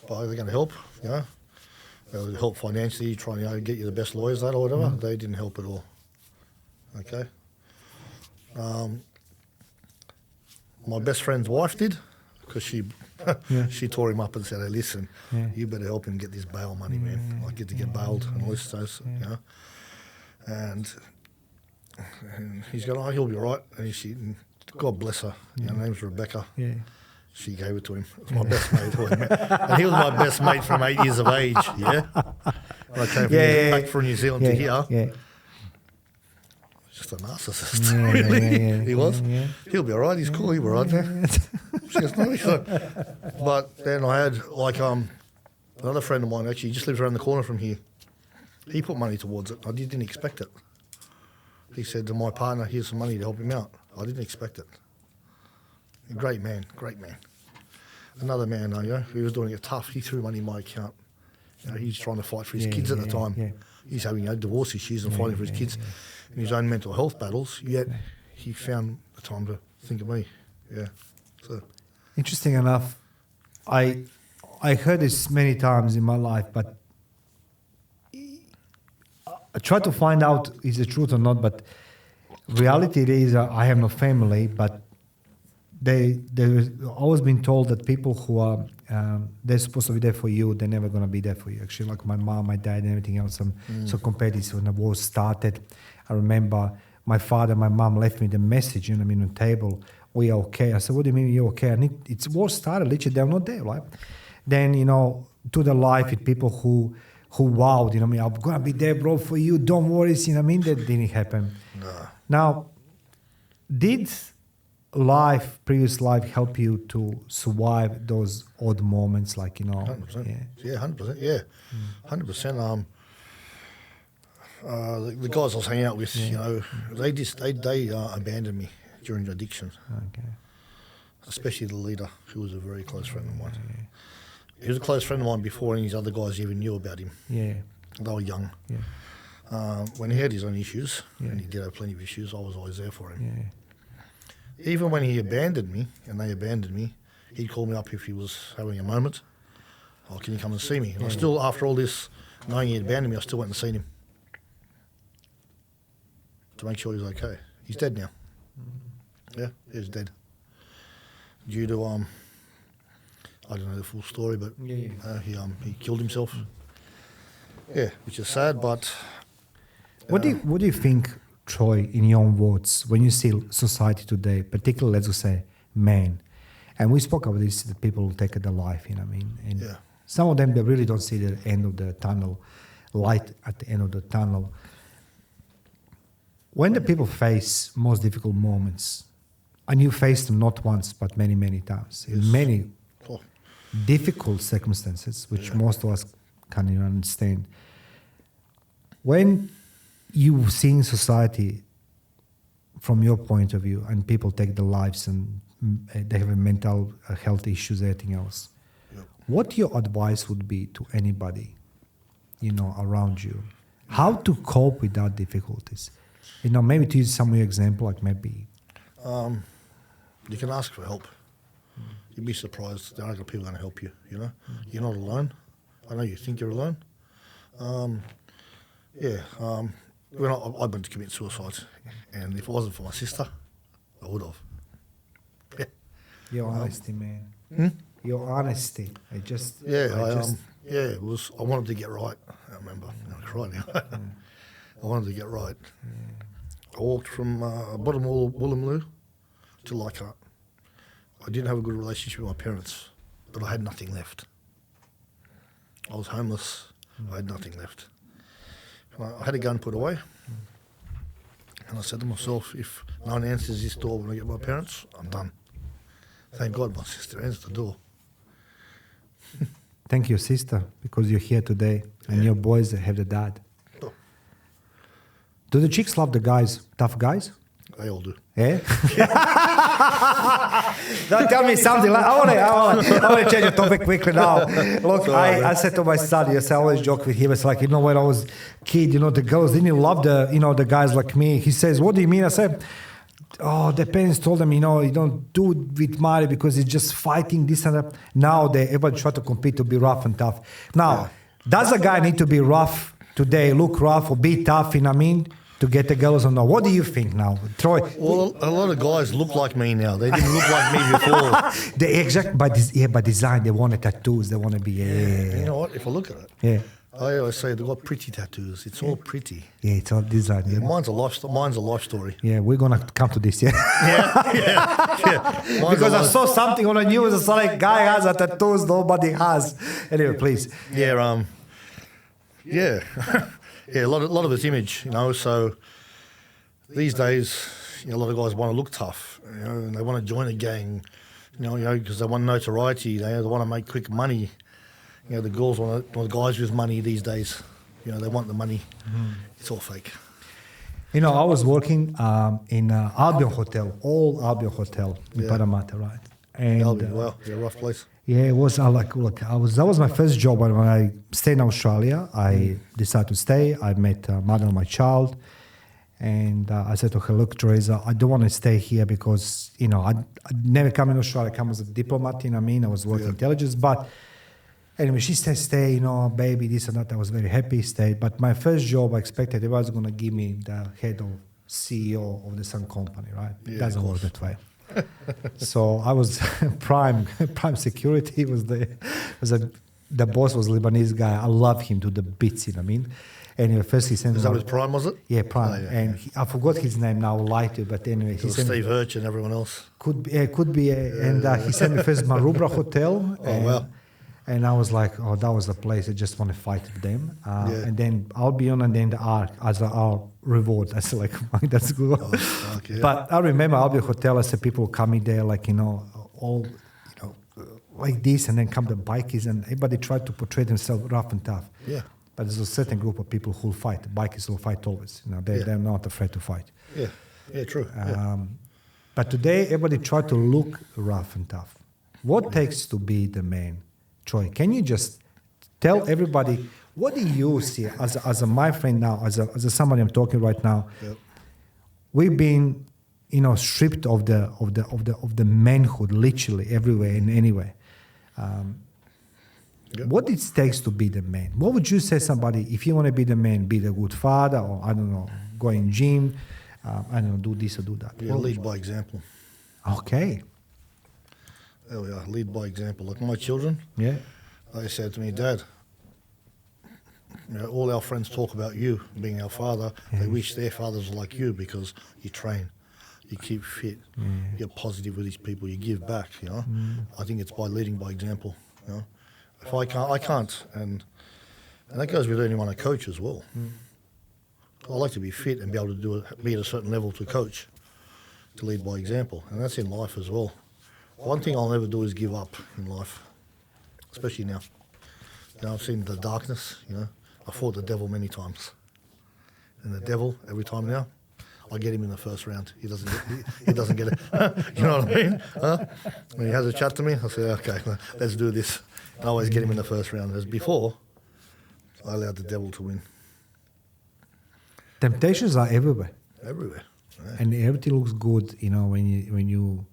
they're going to help. They'll help financially, try and get you the best lawyers, that or whatever. They didn't help at all. Okay. My best friend's wife did, because she tore him up and said, "Hey, listen, you better help him get this bail money, man. I get to get bailed and all this stuff, And he's going, oh, he'll be all right. And God bless her. Her name's Rebecca. Yeah. She gave it to him. It was my best mate. And he was my best mate from 8 years of age, When I came back from New Zealand to here. Yeah. Just a narcissist, really. He was. Yeah. He'll be all right. He's cool. He'll be all right. She goes, no, he's not. But then I had, another friend of mine, actually, he just lives around the corner from here. He put money towards it. I didn't expect it. He said to my partner, here's some money to help him out. I didn't expect it. A great man. Another man, who was doing it tough, he threw money in my account. He's trying to fight for his kids at the time. Yeah. He's having divorce issues and fighting for his kids in his own mental health battles, yet he found the time to think of me. Yeah. So. Interesting enough, I heard this many times in my life, but I try to find out is it truth or not, but reality is I have no family, but they've always been told that people who are they're supposed to be there for you, they're never going to be there for you. Actually, like my mom, my dad, and everything else. I'm so competitive. When the war started, I remember my father, my mom left me the message, on the table. We are okay. I said, what do you mean you're okay? And it's war started. Literally, they're not there, right? Then to the life with people who wowed. I'm gonna be there, bro, for you. Don't worry. That didn't happen. No. Now, did previous life help you to survive those odd moments, 100%. Yeah, 100%. Yeah, 100%. The guys I was hanging out with, they abandoned me during addiction. Okay. Especially the leader, who was a very close friend of mine. He was a close friend of mine before any of these other guys even knew about him. Yeah. They were young. Yeah. When he had his own issues, and he did have plenty of issues, I was always there for him. Yeah. Even when he abandoned me, and they abandoned me, he'd call me up if he was having a moment. Oh, can you come and see me? And I still, after all this, knowing he had abandoned me, I still went and seen him to make sure he was okay. He's dead now. Yeah, he's dead. Due to, I don't know the full story, but he killed himself. Yeah, which is sad, but... What do you think, Troy, in your own words, when you see society today, particularly, let's just say, men, and we spoke about this, that people take their life, and some of them, they really don't see the end of the tunnel, light at the end of the tunnel. When the people face most difficult moments, and you face them not once, but many, many times, in many difficult circumstances, which most of us can't even understand, when you see society from your point of view and people take their lives and they have a mental health issues, everything else, what your advice would be to anybody, around you? How to cope with that difficulties? Maybe to use some of your example, like maybe... you can ask for help. You'd be surprised. There aren't people going to help you, You're not alone. I know you think you're alone. When I went to commit suicide, and if it wasn't for my sister, I would have. Yeah. Your honesty, man. Your honesty. It was. I wanted to get right. I remember. I cried now. I wanted to get right. I walked from bottom of Woolloomooloo to Leichhardt. I didn't have a good relationship with my parents, but I had nothing left. I was homeless. I had nothing left. I had a gun put away, and I said to myself, if no one answers this door when I get my parents, I'm done. Thank God my sister answered the door. Thank you, sister, because you're here today, and your boys have the dad. Oh. Do the chicks love the guys, tough guys? They all do. Yeah? Don't tell me something like, I want to change the topic quickly now. Look, I said to my son, yes, I always joke with him, it's like, when I was a kid, the girls didn't love the guys like me. He says, what do you mean? I said, the parents told them, you don't do it with Mari because it's just fighting this and that. Now everybody try to compete to be rough and tough. Now, does a guy need to be rough today, look rough or be tough, to get the girls or not? What do you think now, Troy? Well, a lot of guys look like me now. They didn't look like me before. By design, they want tattoos. They want to be. You know what? If I look at it, I always say they've got pretty tattoos. It's all pretty. Yeah, it's all design. Yeah, mine's a life story. Yeah, we're gonna come to this. Yeah. Because I saw something on the news. It's like guy has a tattoos nobody has. Anyway, please. Yeah. Yeah, a lot of it's image, so these days, a lot of guys want to look tough, and they want to join a gang, because they want notoriety, they want to make quick money. The girls want the guys with money these days, they want the money. It's all fake. I was working in Albion Hotel, old Albion Hotel in Parramatta, right? And, Albion, rough place. Yeah, it was that was my first job when I stayed in Australia. I decided to stay. I met mother of my child, and I said to her, "Look, Teresa, I don't want to stay here because I'd never come in Australia. I come as a diplomat. I was working intelligence, but Anyway, she said, stay, you know, baby, this and that. I was very happy, stayed. But my first job, I expected they was going to give me the head of CEO of the Sun company, right? Yeah, It doesn't work that way. So I was prime security. The boss was Lebanese guy. I love him to the bits, you know what I mean? Anyway, first he sent Is that his prime, was it? Yeah, prime. Oh, yeah, and I forgot his name now, I will lie to you, but anyway. It was Steve Hirsch and everyone else. Could be. And he sent me first Marubra Hotel. Oh, wow. And I was like, oh, that was the place. I just want to fight with them. And then Albion and then the Ark as our reward. I said, like, that's good. Oh, fuck, yeah. But I remember Albion Hotel, I said people coming there, like, you know, all, you know, like this, and then come the bikies, and everybody tried to portray themselves rough and tough. Yeah. But there's a certain group of people who fight. Bikies will fight always. You know, they're not afraid to fight. Yeah. Yeah, true. But today, everybody try to look rough and tough. What takes to be the man? Troy, can you just tell everybody, what do you see as my friend now, as a somebody I'm talking right now? Yep. We've been, you know, stripped of the manhood, literally everywhere and anywhere. Yep. What it takes to be the man? What would you say somebody, if you want to be the man, be the good father, or I don't know, go in gym, I don't know, do this or do that? Yeah, lead by example. Okay. There we are, lead by example. Like my children, Yeah. they said to me, Dad, you know, all our friends talk about you being our father. They wish their fathers were like you because you train, you keep fit, you're positive with these people, you give back, you know. I think it's by leading by example, you know. If I can't. And that goes with anyone I coach as well. I like to be fit and be able to be at a certain level to coach, to lead by example. And that's in life as well. One thing I'll never do is give up in life, especially now. You know, I've seen the darkness, you know. I fought the devil many times. And the devil, every time now, I get him in the first round. He doesn't get it. You know what I mean? When he has a chat to me, I say, okay, let's do this. I always get him in the first round. As before, I allowed the devil to win. Temptations are everywhere. Everywhere. Yeah. And everything looks good, you know, when you,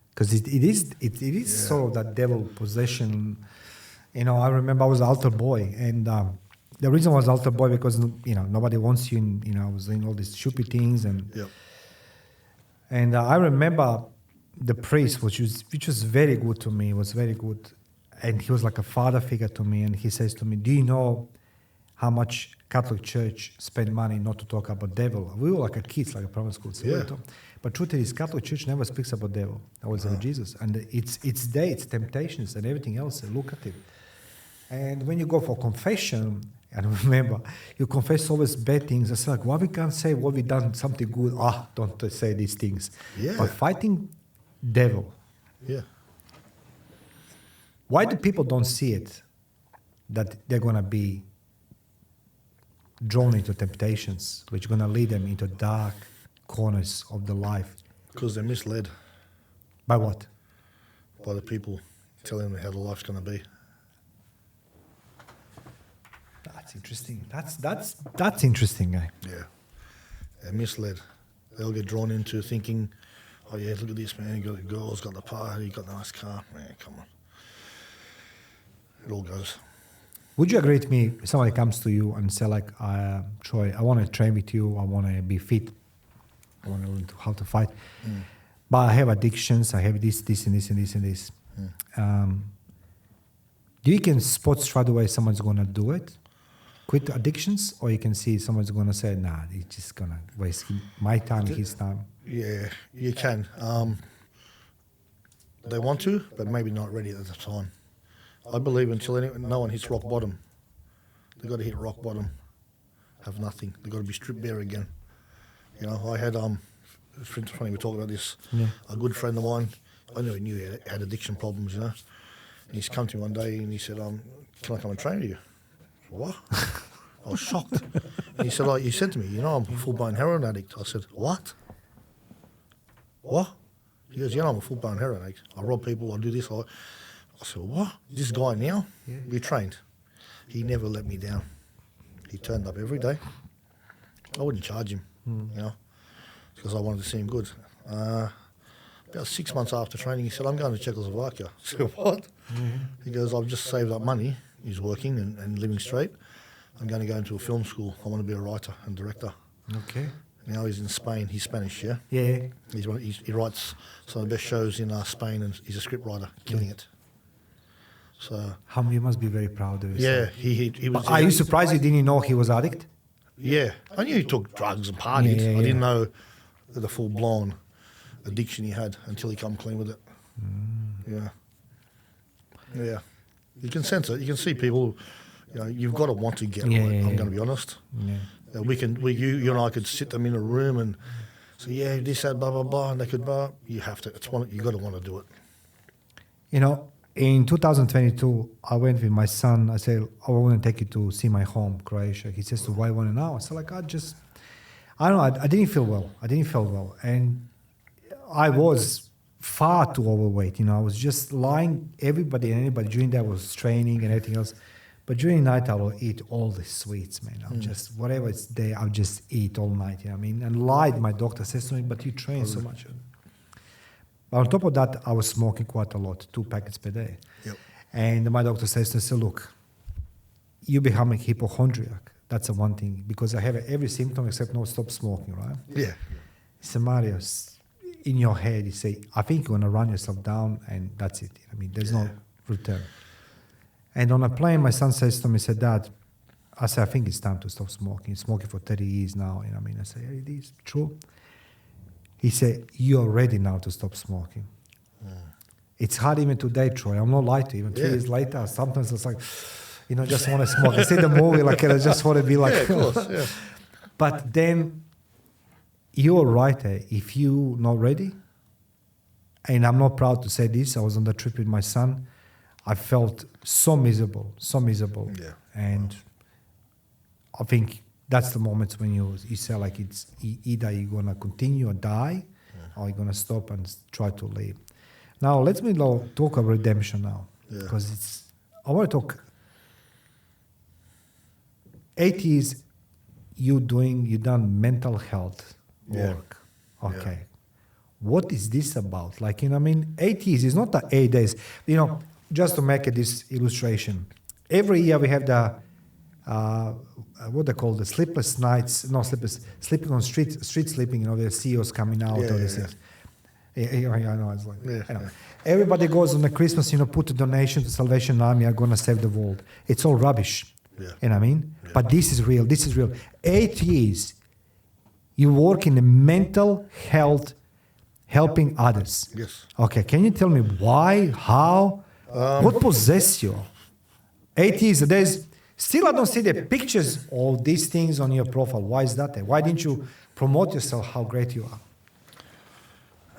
because it is sort of that devil possession. You know, I remember I was an altar boy, and the reason I was altar boy because, you know, nobody wants you. And, you know, I was doing all these stupid things, and I remember the priest, which was very good to me. Was very good, and he was like a father figure to me. And he says to me, "Do you know how much Catholic Church spend money not to talk about devil?" We were like a kids, like a primary school. So but truth is, Catholic Church never speaks about devil. Always about Jesus, and it's there, it's temptations and everything else. Look at it. And when you go for confession, and remember, you confess always bad things. It's like, why we can't say what we done something good? Don't say these things. Yeah. But fighting devil. Yeah. Why do people don't see it? That they're gonna be drawn into temptations, which are gonna lead them into dark corners of the life. Because they're misled By what? by the people telling them how the life's going to be. That's interesting. That's interesting, guy. Yeah. They're misled. They'll get drawn into thinking, oh yeah, look at this man, he got a girl, he's got the party, he got a nice car. Man, come on. It all goes. Would you agree with me if somebody comes to you and say like, Troy, I want to train with you, I want to be fit, I want to learn how to fight, but I have addictions, I have this and this and this and this. Do you can spot straight away someone's going to do it, quit addictions, or you can see someone's going to say, nah, he's just going to waste my time, his time? Yeah, you can. They want to, but maybe not ready at the time. I believe until no one hits rock bottom, they've got to hit rock bottom, have nothing. They've got to be stripped bare again. You know, I had, it's funny we talk about this, a good friend of mine, I never knew he had addiction problems, you know. And he's come to me one day and he said, can I come and train with you? What? I was shocked. And he said, he said to me, you know, I'm a full-blown heroin addict. I said, what? What? He goes, yeah, I'm a full-blown heroin addict. I rob people, I do this. I said, what? This guy now? Yeah. We trained. He never let me down. He turned up every day. I wouldn't charge him, you know, because I wanted to see him good. About 6 months after training, he said, I'm going to Czechoslovakia. I said, what? He goes, I've just saved up money is working and living straight. I'm going to go into a film school. I want to be a writer and director. Okay. Now he's in Spain. He's Spanish, yeah? Yeah. He writes some of the best shows in Spain, and he's a script writer, killing it. So You must be very proud of yourself. yeah, he was. Are you surprised you didn't know he was addict? Yeah, I knew he took drugs and partied. Yeah. I didn't know the full blown addiction he had until he come clean with it. Yeah. You can sense it. You can see people. You've got to want to get right. I'm going to be honest. Yeah. You and I could sit them in a room and say, this, that, blah, blah, blah, and they could, you have to. You got to want to do it. In 2022, I went with my son. I said, I want to take you to see my home, Croatia. He says, why want to know? I said, I don't know. I didn't feel well. And I was far too overweight. I was just lying. Everybody and anybody during that was training and everything else. But during the night, I will eat all the sweets, man. I'll just, whatever it's there, I'll just eat all night. And lied. My doctor says to me, but you train so much. But on top of that, I was smoking quite a lot, 2 packets per day. Yep. And my doctor says to me, look, you becoming hypochondriac. That's the one thing, because I have every symptom except no stop smoking, right? Yeah. He said, Mario, in your head, you say, I think you're going to run yourself down, and that's it. There's no return. And on a plane, my son says to me, Dad, I said, I think it's time to stop smoking. He's smoking for 30 years now. I say, it is true. He said, you're ready now to stop smoking. It's hard even today, Troy. I'm not lying to you. Even 3 years later, sometimes it's like, just want to smoke. I see the movie, I just want to be like... Yeah, of course, yeah. But then, you're right. If you're not ready, and I'm not proud to say this, I was on the trip with my son, I felt so miserable. Yeah. And I think that's the moments when you say it's either you're going to continue or die, or you're going to stop and try to live. Now, let me talk about redemption now. Because I want to talk 8 years you done mental health work. Okay. Yeah. What is this about? 8 years is not the 8 days. Just to make this illustration, every year we have the what they call the sleepless nights, sleeping on street sleeping. The CEOs coming out. All these things. I know. It's I know. Everybody goes on the Christmas. Put a donation to Salvation Army. Are gonna save the world. It's all rubbish. Yeah. You know what I mean? Yeah. But this is real. 8 years. You work in the mental health, helping others. Yes. Okay. Can you tell me why? How? What possesses you? 8 years. Still, I don't see the pictures of these things on your profile. Why is that? Why didn't you promote yourself? How great you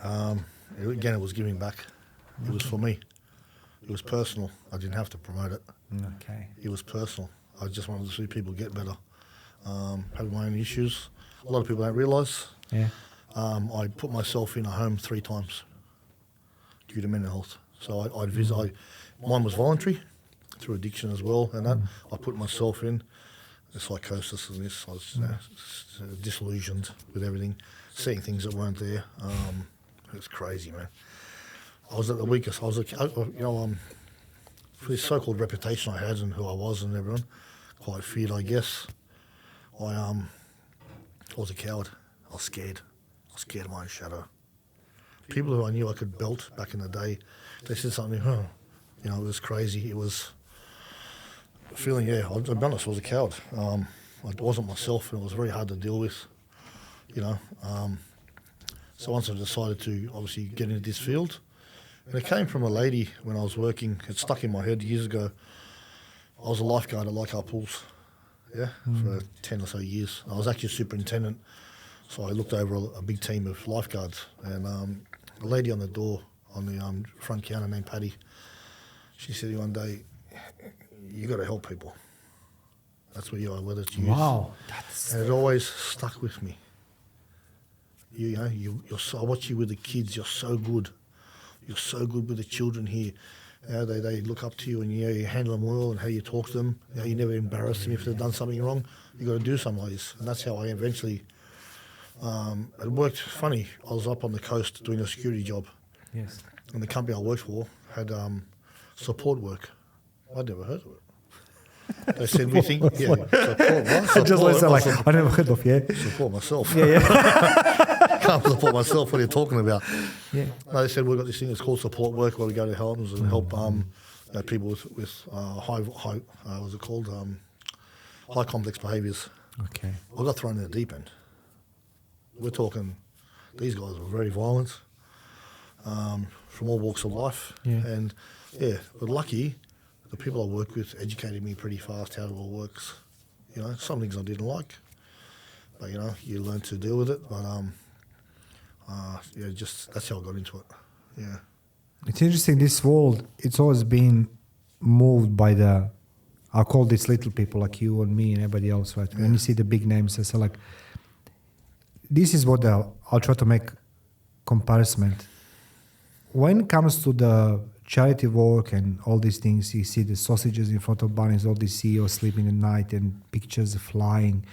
are. Again, it was giving back. It was for me. It was personal. I didn't have to promote it. Okay. It was personal. I just wanted to see people get better. Having my own issues. A lot of people don't realise. Yeah. I put myself in a home 3 times due to mental health. So I'd visit. Mine was voluntary through addiction as well, and that I put myself in the psychosis and this. I was disillusioned with everything, seeing things that weren't there. It was crazy, man. I was at the weakest. I was, for this so-called reputation I had and who I was and everyone, quite feared, I guess. I was a coward. I was scared. I was scared of my own shadow. People who I knew I could belt back in the day, they said something, it was crazy. It was feeling, I'll be honest, I was a coward. I wasn't myself, and it was very hard to deal with, So once I decided to obviously get into this field, and it came from a lady when I was working, it stuck in my head years ago. I was a lifeguard at Leichhardt Pools, for 10 or so years. I was actually a superintendent, so I looked over a big team of lifeguards, and a lady on the door on the front counter named Patty, she said to me one day, you got to help people. That's what you are, whether it's youth. Wow. And it always stuck with me. You're so, I watch you with the kids, you're so good. You're so good with the children here. They look up to you, and you handle them well, and how you talk to them. You never embarrass them if they've done something wrong. You got to do something like this, and that's how I eventually. It worked funny. I was up on the coast doing a security job. Yes. And the company I worked for had support work. I'd never heard of it. They said, we think, yeah, support what? Just listen, like, I never heard of, Support myself. Yeah. Can't support myself. What are you talking about? Yeah. No, they said we've got this thing. It's called support work, where we go to homes and help people with high what's it called? High complex behaviours. Okay. I got thrown in the deep end. We're talking. These guys were very violent, from all walks of life, and but lucky, the people I work with educated me pretty fast how it all works. You know, some things I didn't like, but you know, you learn to deal with it. But just that's how I got into it. Yeah. It's interesting. This world, it's always been moved by the, I call these little people like you and me and everybody else, right? When you see the big names, I say like, this is what I'll try to make comparison. When it comes to the charity work and all these things, you see the sausages in front of bunnies, all these CEOs sleeping at night and pictures flying,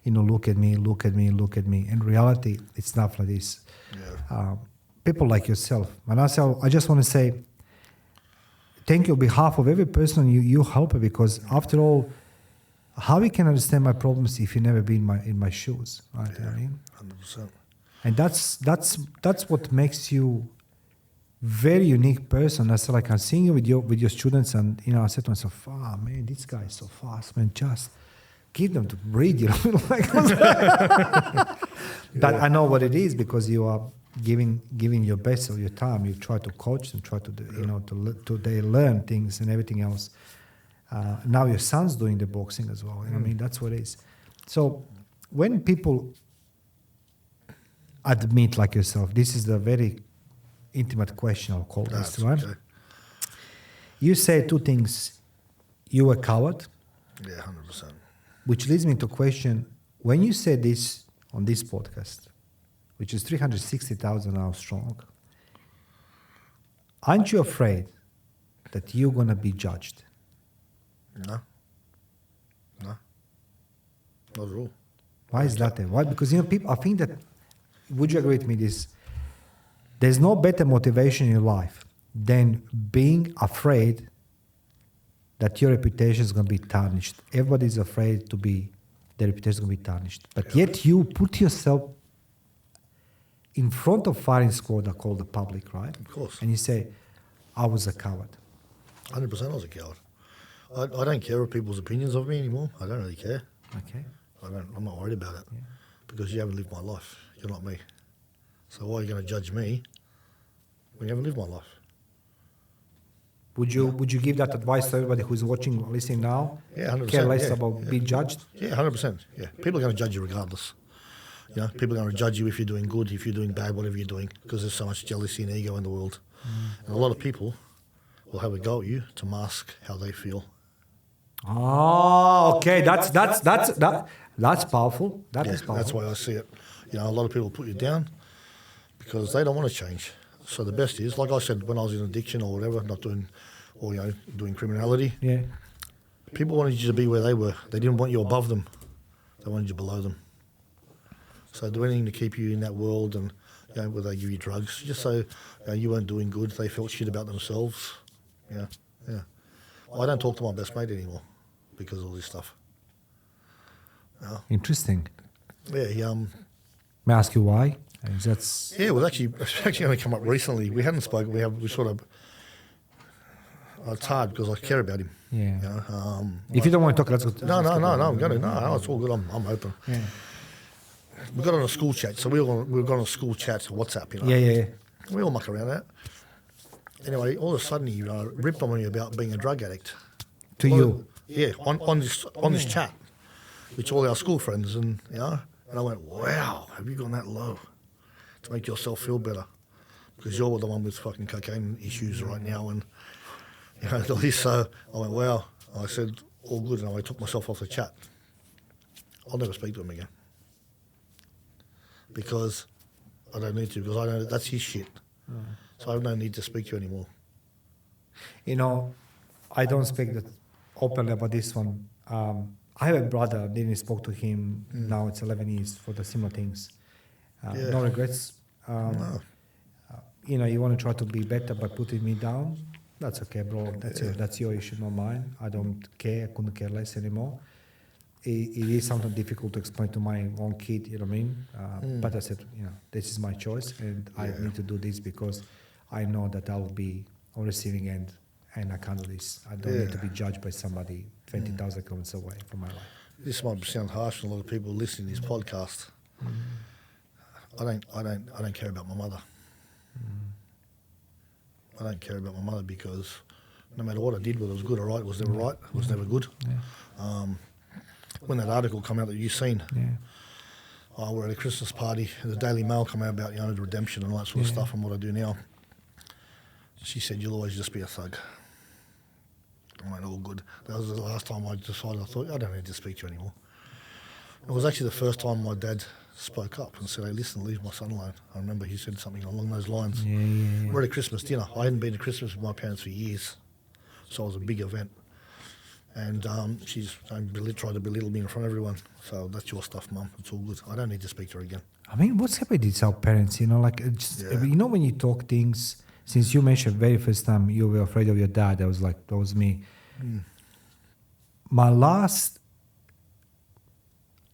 you know, look at me, look at me, look at me. In reality, it's not like this. Yeah. People like yourself. And I just want to say thank you on behalf of every person you help, because after all, how we can understand my problems if you never been in my shoes, right? Yeah, you know what I mean? 100%. And that's what makes you very unique person. I said, like, I'm seeing you with your students, and you know, I said to myself, man, this guy is so fast, man. Just give them to breathe, you know. But I know what it is, because you are giving your best of your time. You try to coach them, try to do, you know, they learn things and everything else. Now your son's doing the boxing as well. You know what I mean? That's what it is. So when people admit, like yourself, this is the very intimate question, I'll call this, right? Okay. You say two things. You were a coward. Yeah, 100%. Which leads me to question, when you say this on this podcast, which is 360,000 now strong, aren't you afraid that you're going to be judged? No. Not at all. Why is that? Why? Because, you know, people, I think that, would you agree with me this? There's no better motivation in your life than being afraid that your reputation is going to be tarnished. Everybody's afraid their reputation is going to be tarnished. But yet you put yourself in front of firing squad, I call the public, right? Of course. And you say, I was a coward. 100% I was a coward. I don't care what people's opinions of me anymore. I don't really care. Okay. I'm not worried about it, because you haven't lived my life. You're not me. So why are you going to judge me when you haven't lived my life? Would you give that advice to everybody who's watching or listening now? Yeah, 100%. Care less about being judged? Yeah, 100%. Yeah, people are going to judge you regardless. You know, people are going to judge you if you're doing good, if you're doing bad, whatever you're doing, because there's so much jealousy and ego in the world. And a lot of people will have a go at you to mask how they feel. Oh, okay. That's powerful. That is powerful. That's why I see it. You know, a lot of people put you down because they don't want to change. So the best is, like I said, when I was in addiction or whatever, not doing, or you know, doing criminality. Yeah. People wanted you to be where they were. They didn't want you above them. They wanted you below them. So do anything to keep you in that world, and you know, where they give you drugs, just so you weren't doing good. They felt shit about themselves. Yeah. I don't talk to my best mate anymore because of all this stuff. No. Interesting. Yeah, May I ask you why? Yeah, it was actually only come up recently. We hadn't spoken. We sort of. It's hard because I care about him. Yeah. You know, if you don't want to talk, let's go. No. I'm going to. No, it's all good. I'm open. Yeah. We got on a school chat, so we got on a school chat, WhatsApp. You know. Yeah. We all muck around that. Anyway, all of a sudden he ripped on me about being a drug addict. To you? Yeah, on this chat, which all our school friends, and you know, and I went, wow, have you gone that low to make yourself feel better? Because you're the one with fucking cocaine issues right now, and you know all this. So I went, wow. I said, all good, and I took myself off the chat. I'll never speak to him again because I don't need to, because I know that's his shit. So I have no need to speak to you anymore. You know, I don't speak that openly about this one. I have a brother, didn't spoke to him, now it's 11 years for the similar things. No regrets. No. You know, you want to try to be better, but putting me down, That's okay, bro. That's your issue, not mine. I don't care. I couldn't care less anymore. It is something difficult to explain to my own kid, you know what I mean? But I said, this is my choice, and I need to do this because I know that I'll be on receiving end, and I can't do this. I don't need to be judged by somebody 20,000 kilometers away from my life. This might sound harsh to a lot of people listening to this podcast. I don't care about my mother. I don't care about my mother because no matter what I did, whether it was good or right, it was never right. It was never good. Yeah. When that article came out that you've seen, we're at a Christmas party, and the Daily Mail came out about the redemption and all that sort of stuff and what I do now. She said, "You'll always just be a thug." I went, all good. That was the last time I decided, I thought, I don't need to speak to you anymore. It was actually the first time my dad spoke up and said, "Hey, listen, leave my son alone." I remember he said something along those lines. We're at a Christmas dinner. I hadn't been to Christmas with my parents for years, so it was a big event. And she's tried to belittle me in front of everyone. So that's your stuff, Mum. It's all good. I don't need to speak to her again. I mean, what's happened with our parents? When you talk things, since you mentioned very first time you were afraid of your dad, that was me. My last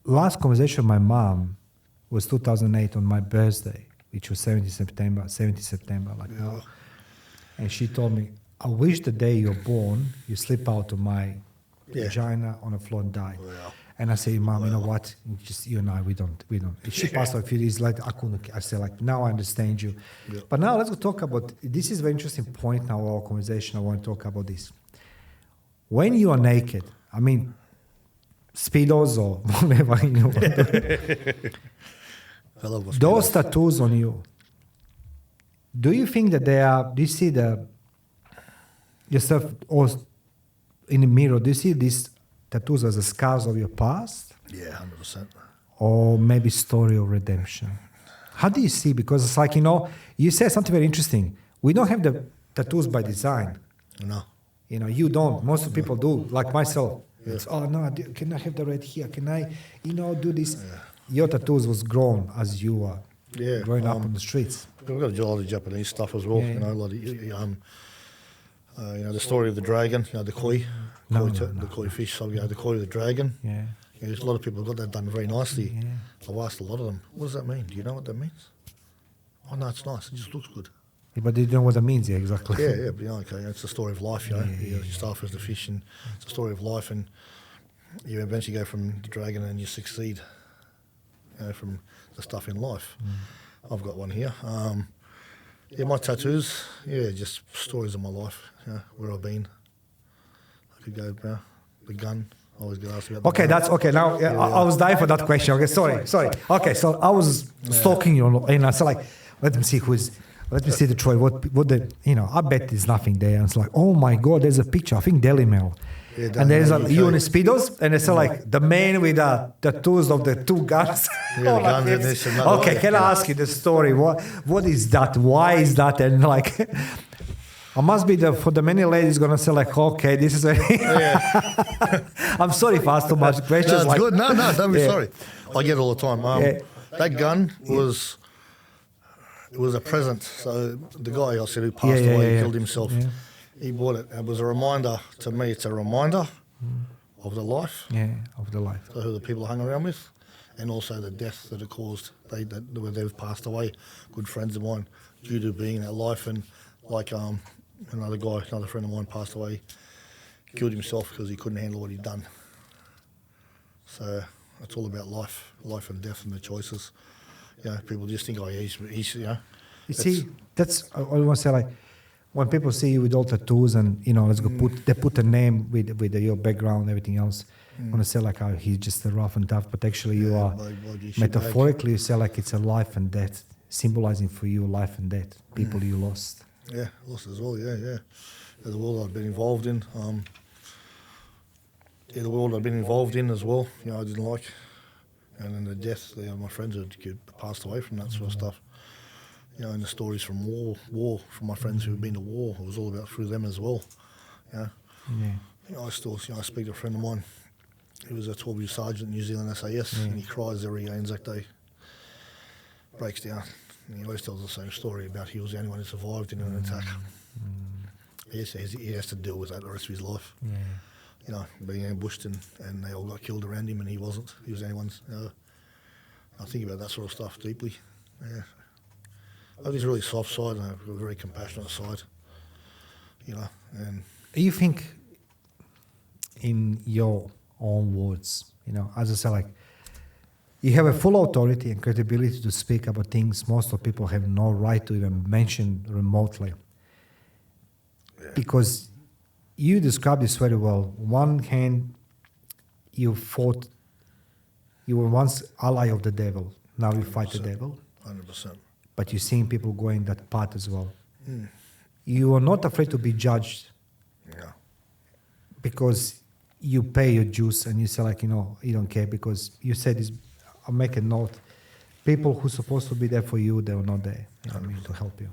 conversation with my mom was 2008 on my birthday, which was 70 September. And she told me, "I wish the day you're born, you slip out of my vagina on the floor and die." Wow. And I say, "Mom, you know what? Just you and I, we don't." She passed away a few days later. I said, now I understand you. Yeah. But now let's go talk about, this is a very interesting point now, our conversation. I want to talk about this. When you are naked, I mean, Speedos or whatever, those tattoos on you, do you think that do you see yourself or in the mirror, do you see these tattoos as the scars of your past? Yeah, 100%. Or maybe story of redemption? How do you see? Because it's like, you said something very interesting. We don't have the tattoos by design. No. You don't. Most of the people do, like myself. Yeah. It's, can I have the red here? Can I, do this? Yeah. Your tattoos was grown as you were growing up on the streets. We've got a lot of Japanese stuff as well. A lot of, the story of the dragon, the koi. The koi fish, so the koi of the dragon. Yeah. There's a lot of people have got that done very nicely. Yeah. I've asked a lot of them, what does that mean? Do you know what that means? Oh, no, it's nice. It just looks good. Yeah, but they don't know what that means, exactly. Yeah, but it's the story of life, You start off as the fish, and it's the story of life, and you eventually go from the dragon and you succeed, from the stuff in life. I've got one here. My tattoos, just stories of my life, where I've been. I could go, the gun. I always get asked about the gun. That's okay. Now, I was dying for that question. Okay, sorry. Okay, so I was stalking you, and I said, let me see the Troy. I bet there's nothing there. And it's like, oh my God, there's a picture. I think Daily Mail. Yeah, and there's you on the Speedos, and it's the man with the tattoos of the two guns. Yeah, the gun and this and that. Okay, can I ask you the story? What is that? Why is that? And I must be for the many ladies going to say okay, this is I'm sorry if I asked too much questions. No, it's good. No, don't be sorry. I get it all the time. That gun was a present. So the guy I said who passed away, killed himself. Yeah. He bought it. It was a reminder to me. It's a reminder of the life. Yeah, of the life. So who the people I hung around with, and also the death that it caused. They've passed away. Good friends of mine due to being in that life, and another friend of mine passed away, killed himself because he couldn't handle what he'd done. So it's all about life and death and the choices. People just think, he's You see, that's I want to say when people see you with all tattoos and let's go they put a name with your background and everything else. I want to say he's just a rough and tough, but actually you are metaphorically you say it's a life and death, symbolizing for you life and death, people you lost. Yeah, lost as well. Yeah. The world I've been involved in. The world I've been involved in as well. I didn't like, and then the death. My friends had passed away from that sort of stuff. And the stories from war from my friends who had been to war. It was all about through them as well. I still, I speak to a friend of mine. He was a 12-year sergeant in New Zealand SAS, and he cries every Anzac Day. Breaks down. And he always tells the same story about he was the only one who survived in an attack. he has to deal with that the rest of his life. Yeah. You know, being ambushed and they all got killed around him and he wasn't. He was anyone's. I think about that sort of stuff deeply. Yeah. I have this really soft side and a very compassionate side. You know, and You think, in your own words, you know, as I said, like, you have a full authority and credibility to speak about things most of people have no right to even mention remotely. yeah. Because you described this very well. One hand, you were once ally of the devil. Now you fight the devil. 100%. But you're seeing people going that path as well. You are not afraid to be judged Yeah. because you pay your dues and you say, like, you know, you don't care because you said this. I'll make a note. People who are supposed to be there for you, they were not there. You know what I mean, to help you.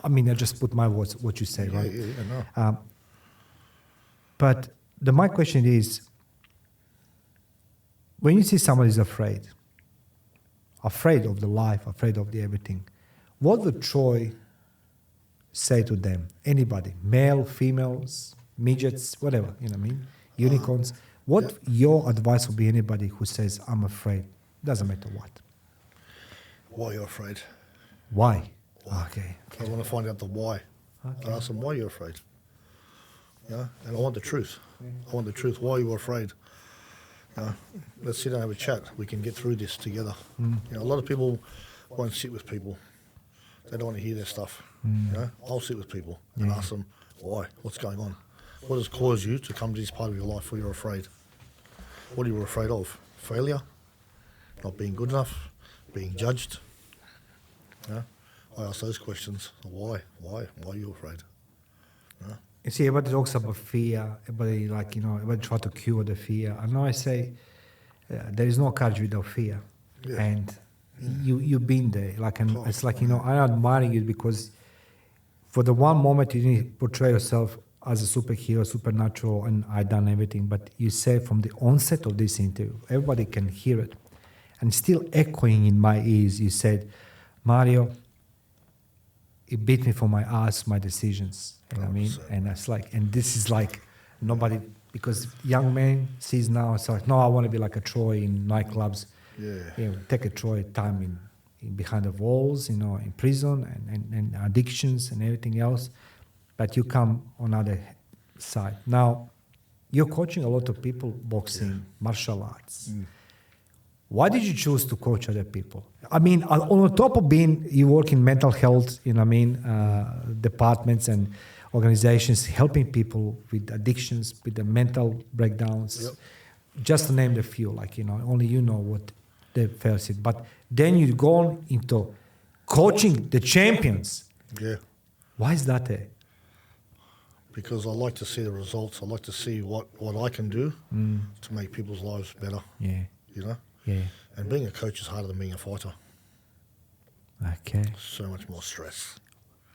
I mean, I just put my words, what you say, right? Yeah, no. But my question is, when you see somebody is afraid of the life, afraid of the everything, what would Troy say to them? Anybody, male, females, midgets, whatever, you know what I mean? Unicorns. What your advice would be anybody who says, I'm afraid? Doesn't matter what. Why you're afraid? Why? Okay. I want to find out the why. I ask them, why you're afraid? Yeah, and I want the truth. I want the truth. Why you're afraid? Let's sit down and have a chat. We can get through this together. You know, a lot of people won't sit with people. They don't want to hear their stuff. You know, I'll sit with people and ask them, why? What's going on? What has caused you to come to this part of your life where you're afraid? What are you afraid of? Failure? Not being good enough? Being judged? Yeah, I ask those questions. Why? Why? Why are you afraid? Yeah. You see, everybody talks about fear. Everybody, like, you know, everybody try to cure the fear. I know I say there is no courage without fear. Yeah. And you've been there. Like, and it's like, you know, I admire you because for the one moment you didn't portray yourself as a superhero, supernatural, and I done everything. But you say from the onset of this interview, everybody can hear it. And still echoing in my ears, you said, Mario, it beat me for my ass, my decisions. You know what I mean? And it's like, and this is like nobody, because young man sees now, it's like, no, I want to be like a Troy in nightclubs. Yeah. You know, take a Troy time in behind the walls, you know, in prison and addictions and everything else. But you come on other side. Now, you're coaching a lot of people, boxing, martial arts. Why did you choose to coach other people? I mean, on top of being, you work in mental health, you know what I mean, departments and organizations, helping people with addictions, with the mental breakdowns, just to name a few, like, you know, only you know what they face it. But then you go into coaching the champions. Yeah. Why is that? Because I like to see the results. I like to see what I can do to make people's lives better. Yeah. You know? Yeah. And being a coach is harder than being a fighter. Okay. So much more stress.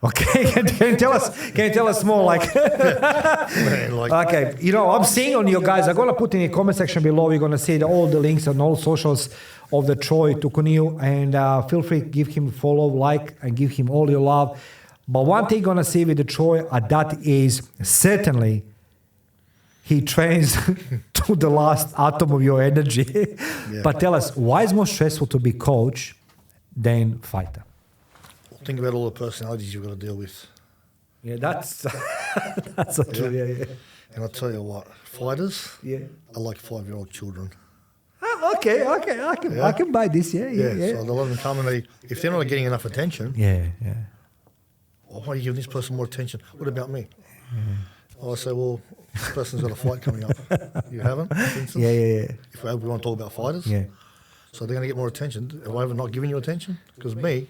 Okay, can you tell us more, like, Man, like okay, you know, I'm seeing on you guys, I'm going to put in the comment section below, we're going to see all the links on all socials of the Troy Tukuniu, and feel free to give him a follow, like, and give him all your love. But one thing you're going to see with the Troy, that is certainly he trains to the last atom of your energy. But tell us, why is it more stressful to be coach than fighter? think about all the personalities you've got to deal with. Yeah, that's that's so true. Yeah. And I'll tell you what, fighters Yeah. are like 5-year-old children. Okay. I can buy this. Yeah. So a lot of them come and if they're not getting enough attention, Yeah. well, why are you giving this person more attention? What about me? I say, well, this person's got a fight coming up. You haven't, for instance? Yeah. If we want to talk about fighters. Yeah. So they're going to get more attention. Have I ever not given you attention? Because me,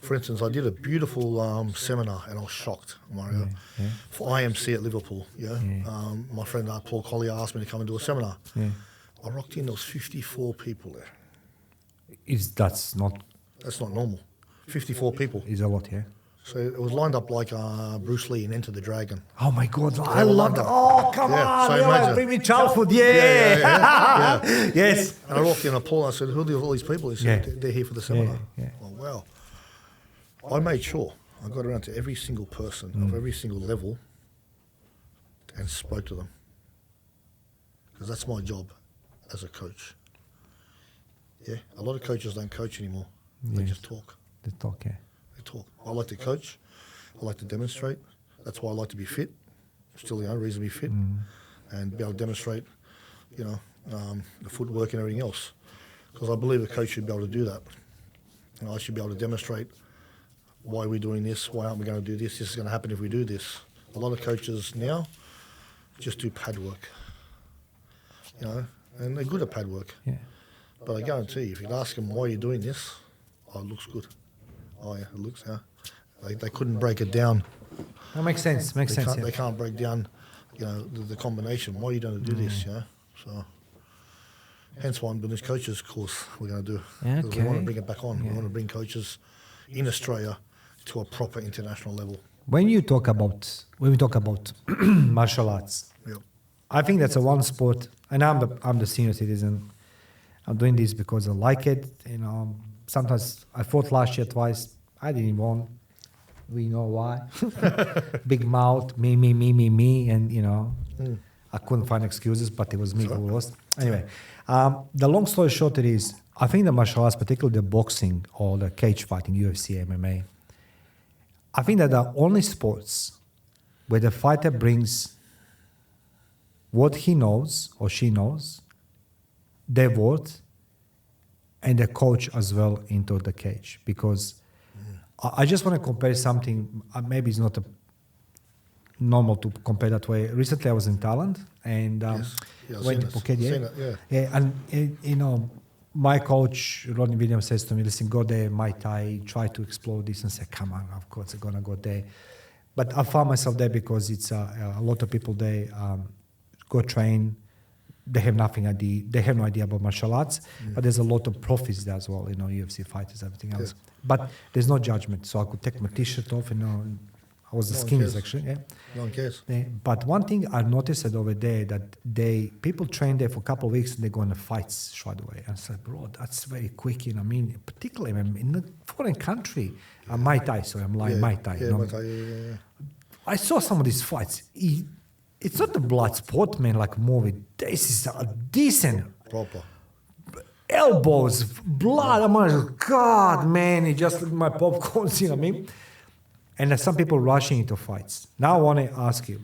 for instance, I did a beautiful seminar and I was shocked, Mario, for IMC at Liverpool. My friend Paul Collier asked me to come and do a seminar. Yeah. I rocked in, there was 54 people there. That's not That's not normal. 54 people. is a lot, yeah. So it was lined up like Bruce Lee in Enter the Dragon. Oh my God, I were love lined that. up. Oh, come on. So Yeah, imagine. bring me childhood. Yeah. Yeah. Yes. And I walked in and Paul, I said, who are all these people? He said, they're here for the seminar. Yeah. Oh, wow. I made sure I got around to every single person of every single level and spoke to them. Because that's my job as a coach. Yeah, a lot of coaches don't coach anymore. They Yes. just talk. The talk, yeah. They talk. I like to coach. I like to demonstrate. That's why I like to be fit. Still, reasonably fit. And be able to demonstrate, the footwork and everything else. Because I believe a coach should be able to do that. I should be able to demonstrate why we're doing this, why aren't we going to do this, this is going to happen if we do this. A lot of coaches now just do pad work, and they're good at pad work. Yeah. But I guarantee you, if you ask them why you're doing this, it looks good. Oh, yeah, it looks, They couldn't break it down. That makes sense. They can't break down, the combination. Why are you going to do this, So, hence why I'm doing this coaches course we're going to do. Because we want to bring it back on. We want to bring coaches in Australia to a proper international level. When we talk about martial arts, Yep. I think that's a one sport, and I'm the senior citizen. I'm doing this because I like it. Sometimes I fought last year twice. I didn't win. We know why. Big mouth, me, and I couldn't find excuses, but it was me who lost. Anyway, the long story short, it is I think the martial arts, particularly the boxing or the cage fighting, UFC, MMA. I think that the only sports where the fighter brings what he knows or she knows, their word, and the coach as well into the cage. Because I just want to compare something, maybe it's not normal to compare that way. Recently I was in Thailand and went to Phuket. And my coach, Rodney Williams, says to me, listen, go there, Muay Thai, try to explore this, and say, come on, of course, I'm going to go there. But I found myself there because it's a lot of people there go train. They have nothing idea. They have no idea about martial arts, but there's a lot of profits there as well, UFC fighters, everything else. But there's no judgment, so I could take my t-shirt off, I was the skinniest actually. Yeah. No one cares. But one thing I noticed over there that people train there for a couple of weeks and they go on the fights straight away. And I said, bro, that's very quick. Particularly in a foreign country, Muay Thai. So I'm like Muay Thai. Muay Thai, I saw some of these fights. It's not a blood sport, man, like a movie. This is a decent. Proper. Elbows, blood. I'm like, God, man, it just my popcorns, you know what I mean? And there's some people rushing into fights. Now I want to ask you,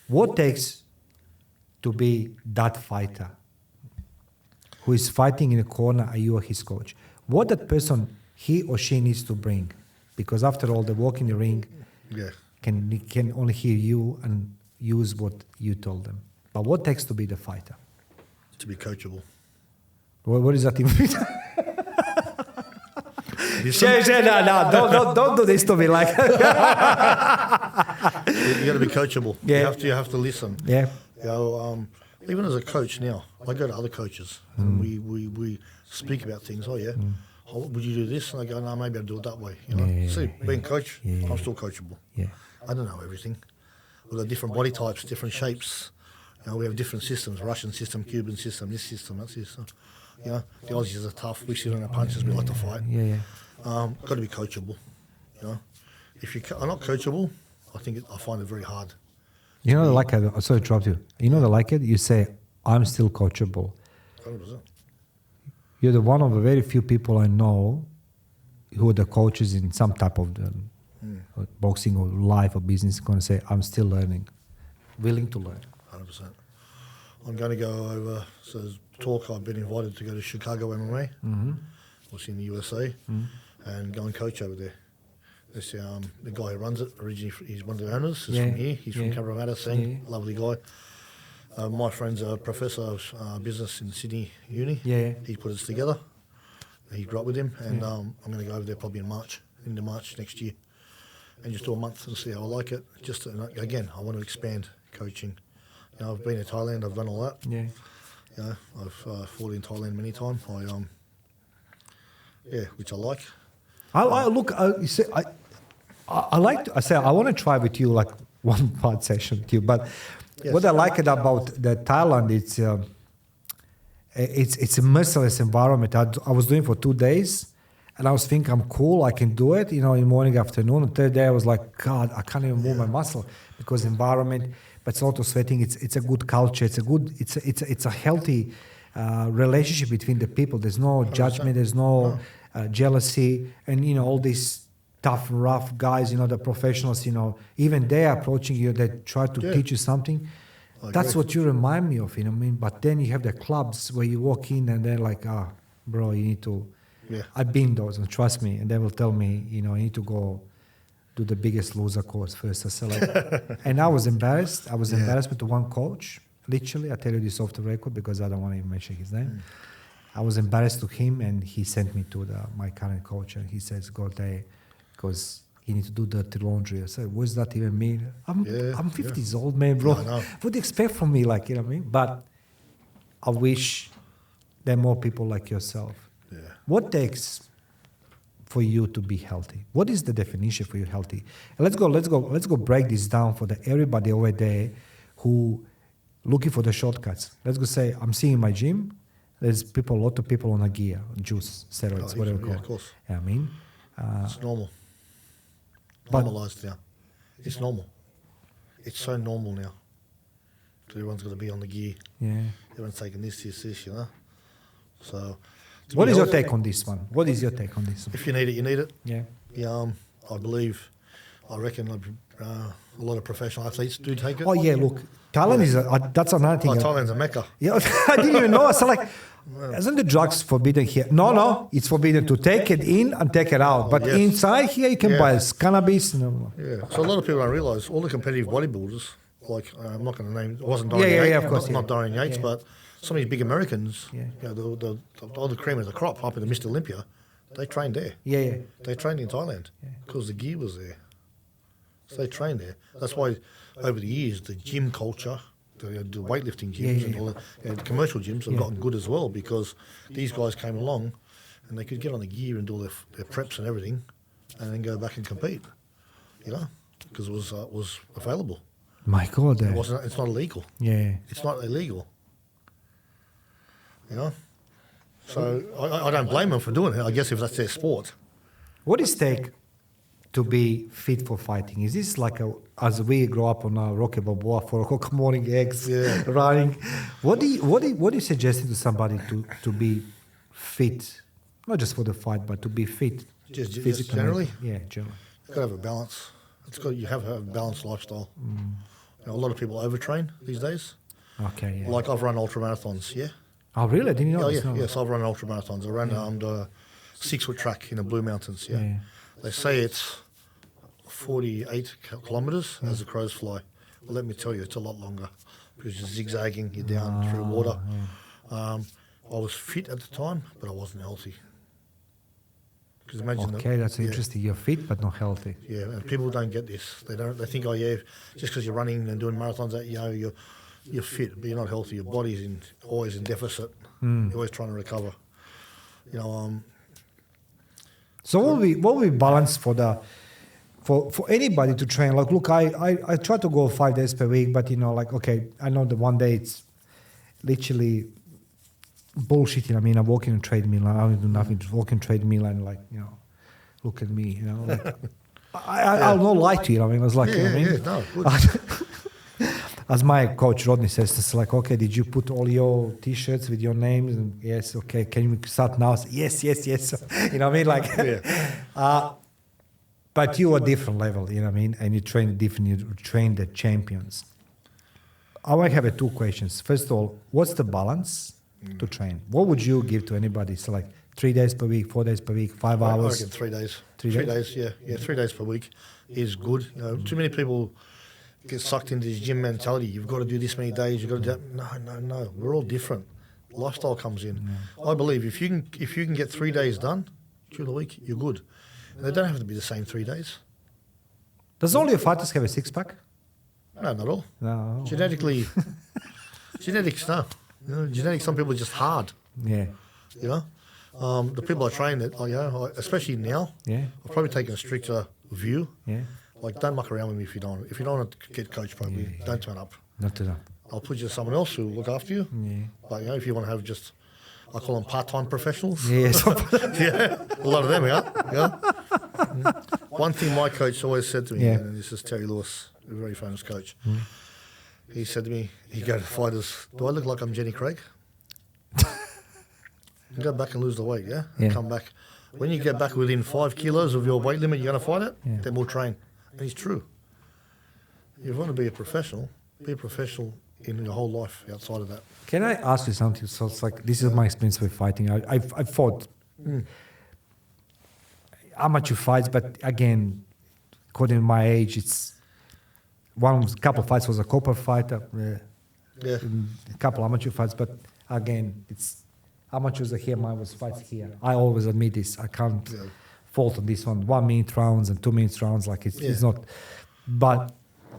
what takes to be that fighter who is fighting in a corner and you are his coach? What that person, he or she needs to bring? Because after all, they walk in the ring, can only hear you and use what you told them. But what takes to be the fighter? To be coachable. What is that even mean? No, don't do this to me. Like you got to be coachable. Yeah. You have to listen. Yeah. Even as a coach now, I go to other coaches and we speak about things. Oh yeah, would you do this? And I go, no, maybe I'll do it that way. Being coach, I'm still coachable. Yeah. I don't know everything. We've got different body types, different shapes. We have different systems: Russian system, Cuban system, this system, that system. The Aussies are tough. We sit on our punches. We like to fight. Got to be coachable. If I'm not coachable, I find it very hard. They like it. Sorry to interrupt you. They like it. You say, "I'm still coachable." 100%. You're the one of the very few people I know who are the coaches in some type of boxing or life or business. Going to say, "I'm still learning, willing to learn." 100%. I'm going to go over. So there's talk. I've been invited to go to Chicago MMA, which is in the USA, and go and coach over there. This the guy who runs it originally. He's one of the owners. He's from here. He's from Cabramatta. Singh, lovely guy. My friend's a professor of business in Sydney Uni. He put us together. He grew up with him, and I'm going to go over there probably into March next year, and just do a month and see how I like it. Just again, I want to expand coaching. I've been in Thailand. I've done all that. I've fought in Thailand many times. Which I like. I like. I want to try with you like one part session with you. But what I like about the Thailand, it's a merciless environment. I was doing for 2 days, and I was thinking I'm cool. I can do it. In the morning, afternoon. The third day, I was like, God, I can't even move my muscle because environment. but it's also sweating. It's a good culture. It's a healthy relationship between the people. There's no judgment. There's no jealousy, and all these tough, rough guys. The professionals. Even they are approaching you. They try to teach you something. That's what you remind me of. But then you have the clubs where you walk in and they're like, bro, you need to. Yeah. I've been those, and trust me. And they will tell me, you need to go do the Biggest Loser course first. I said, and I was embarrassed. I was embarrassed with the one coach. Literally, I tell you this off the record because I don't want to even mention his name. I was embarrassed to him, and he sent me to my current coach, and he says, go there, because you need to do dirty laundry. I said, what does that even mean? I'm 50 years old, man, bro. What do you expect from me? Like, But I wish there are more people like yourself. Yeah. What takes for you to be healthy? What is the definition for you healthy? And let's go break this down for everybody over there who looking for the shortcuts. Let's go say, I'm seeing my gym. There's a lot of people on a gear, juice, steroids, whatever you call it. Of course. Yeah, It's normal. Normalized now. It's normal. It's so normal now. Everyone's got to be on the gear. Yeah. Everyone's taking this. So. What is your take on this one? What is your take on this one? If you need it, you need it. Yeah. Yeah. I reckon a lot of professional athletes do take it. Oh yeah, look, Thailand that's another thing. Thailand's a mecca. Yeah, I didn't even know. So isn't the drugs forbidden here? No, it's forbidden to take it in and take it out. But inside here, you can buy cannabis. Yeah. So a lot of people don't realise all the competitive bodybuilders. I'm not going to name. It wasn't Dorian Yates. Of course. Not Dorian Yates, but some of these big Americans. Yeah. All the cream of the crop up in the Mr. Olympia. They trained there. Yeah. They trained in Thailand because the gear was there. So they trained there. That's why over the years the gym culture, the weightlifting gyms and all the commercial gyms have gotten good as well, because these guys came along and they could get on the gear and do their preps and everything, and then go back and compete. Because it was available. My God, It's not illegal. Yeah, it's not illegal. So I don't blame them for doing it. I guess if that's their sport. What is take to be fit for fighting? Is this as we grow up on a Rocky Balboa, 4 o'clock morning, eggs, running? What do you suggest to somebody to be fit, not just for the fight, but to be fit, just physically? Generally? Yeah, generally. You've got to have a balance. You have to have a balanced lifestyle. A lot of people overtrain these days. Okay, yeah. Like I've run ultra marathons, yeah. Oh, really? I didn't know this. Yes, I've run ultra marathons. I ran the 6-foot track in the Blue Mountains, yeah. They say it's 48 kilometres as the crows fly. Well, let me tell you, it's a lot longer because you're zigzagging, you're down through water. I was fit at the time, but I wasn't healthy. Because imagine that's interesting. You're fit but not healthy. Yeah, and people don't get this. They think, just because you're running and doing marathons, you're fit, but you're not healthy. Your body's always in deficit. You're always trying to recover. So what will be balance for anybody to train? Look, I try to go 5 days per week, but I know the one day it's literally bullshitting. I mean, I'm walking a treadmill. I don't do nothing. Just walking treadmill and look at me. I'll not lie to you. I mean, I was like, as my coach Rodney says, it's like, okay, did you put all your T-shirts with your names? And yes, okay. Can you start now? Yes. You know what I mean? But you are different level. You know what I mean? And you train different. You train the champions. I might have 2 questions. First of all, what's the balance to train? What would you give to anybody? So 3 days per week, 4 days per week, 5 hours? I reckon 3 days. 3 days? Yeah. 3 days per week is good. Too many people get sucked into this gym mentality. You've got to do this many days. You've got to do that. No. We're all different. Lifestyle comes in. Yeah. I believe if you can get 3 days done through the week, you're good. And they don't have to be the same 3 days. Does all your fighters have a 6-pack? No, not all. No. Genetics, no. Genetics, some people are just hard. Yeah. The people I train, especially now, I've probably taken a stricter view. Yeah. Don't muck around with me if you don't. If you don't want to get coached by me, don't turn up. Not turn up. I'll put you to someone else who will look after you. Yeah. But if you want to have just, I call them part-time professionals. Yeah. A lot of them, One thing my coach always said to me, and this is Terry Lewis, a very famous coach. he said to me, he go to fighters, do I look like I'm Jenny Craig? You go back and lose the weight, yeah? Yeah. Come back. When you get back within 5 kilos of your weight limit, you're going to fight it, Yeah. then we'll train. And it's true. If you want to be a professional in your whole life outside of that. Can I ask you something? So it's like, this is my experience with fighting. I fought amateur fights, but again, according to my age, it's couple of fights was a copper fighter, Yeah. a couple amateur fights, but again, it's amateurs are here, mine was fights here. I always admit this. I can't fault on this one. 1 minute rounds and 2 minute rounds, like it's not. But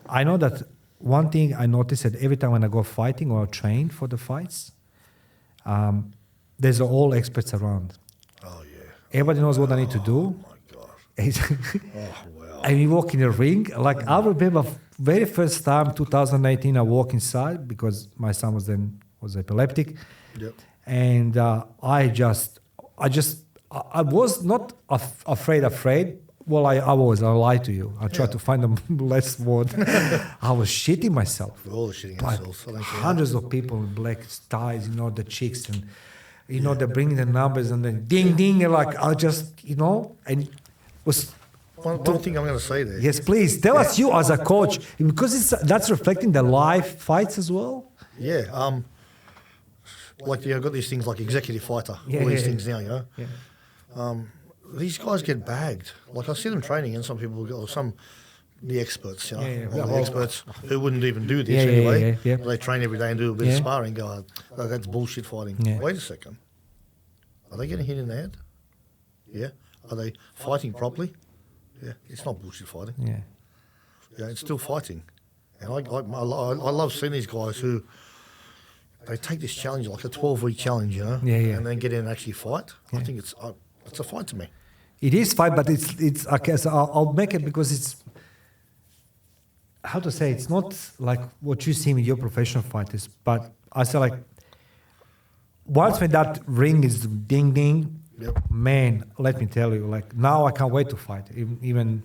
I know that one thing I noticed that every time when I go fighting or train for the fights, there's all experts around. Oh, yeah. Everybody knows what I need to do. Oh, my God. Oh, wow. And we walk in the ring. Like I remember very first time, 2018, I walk inside because my son was epileptic. Yep. And I was not afraid. Well, I lie to you. I try to find a less word. I was shitting myself. We're all shitting But ourselves. hundreds of people in black ties, the chicks, and they're bringing the numbers and then ding ding, and like I just and it was. One thing I'm going to say there. Yes, please tell us you as a coach, because that's reflecting the live fights as well. Yeah. Like I've got these things like executive fighter. Yeah, all these yeah, things now, Yeah. These guys get bagged. Like I see them training, and some people go, the experts, Yeah, all the experts who wouldn't even do this Yeah, anyway. yeah. They train every day and do a bit of sparring. Go, oh, that's bullshit fighting. Yeah. Wait a second. Are they getting hit in the head? Yeah. Are they fighting properly? Yeah. It's not bullshit fighting. Yeah. Yeah, it's still fighting. And I love seeing these guys who they take this challenge, like a 12-week challenge, and then get in and actually fight. Yeah. I think it's a fight to me. It is fight, but it's okay. So I'll make it because it's how to say. It's not like what you see with your professional fighters, but I say like once when that ring is ding ding, man, let me tell you, like now I can't wait to fight. Even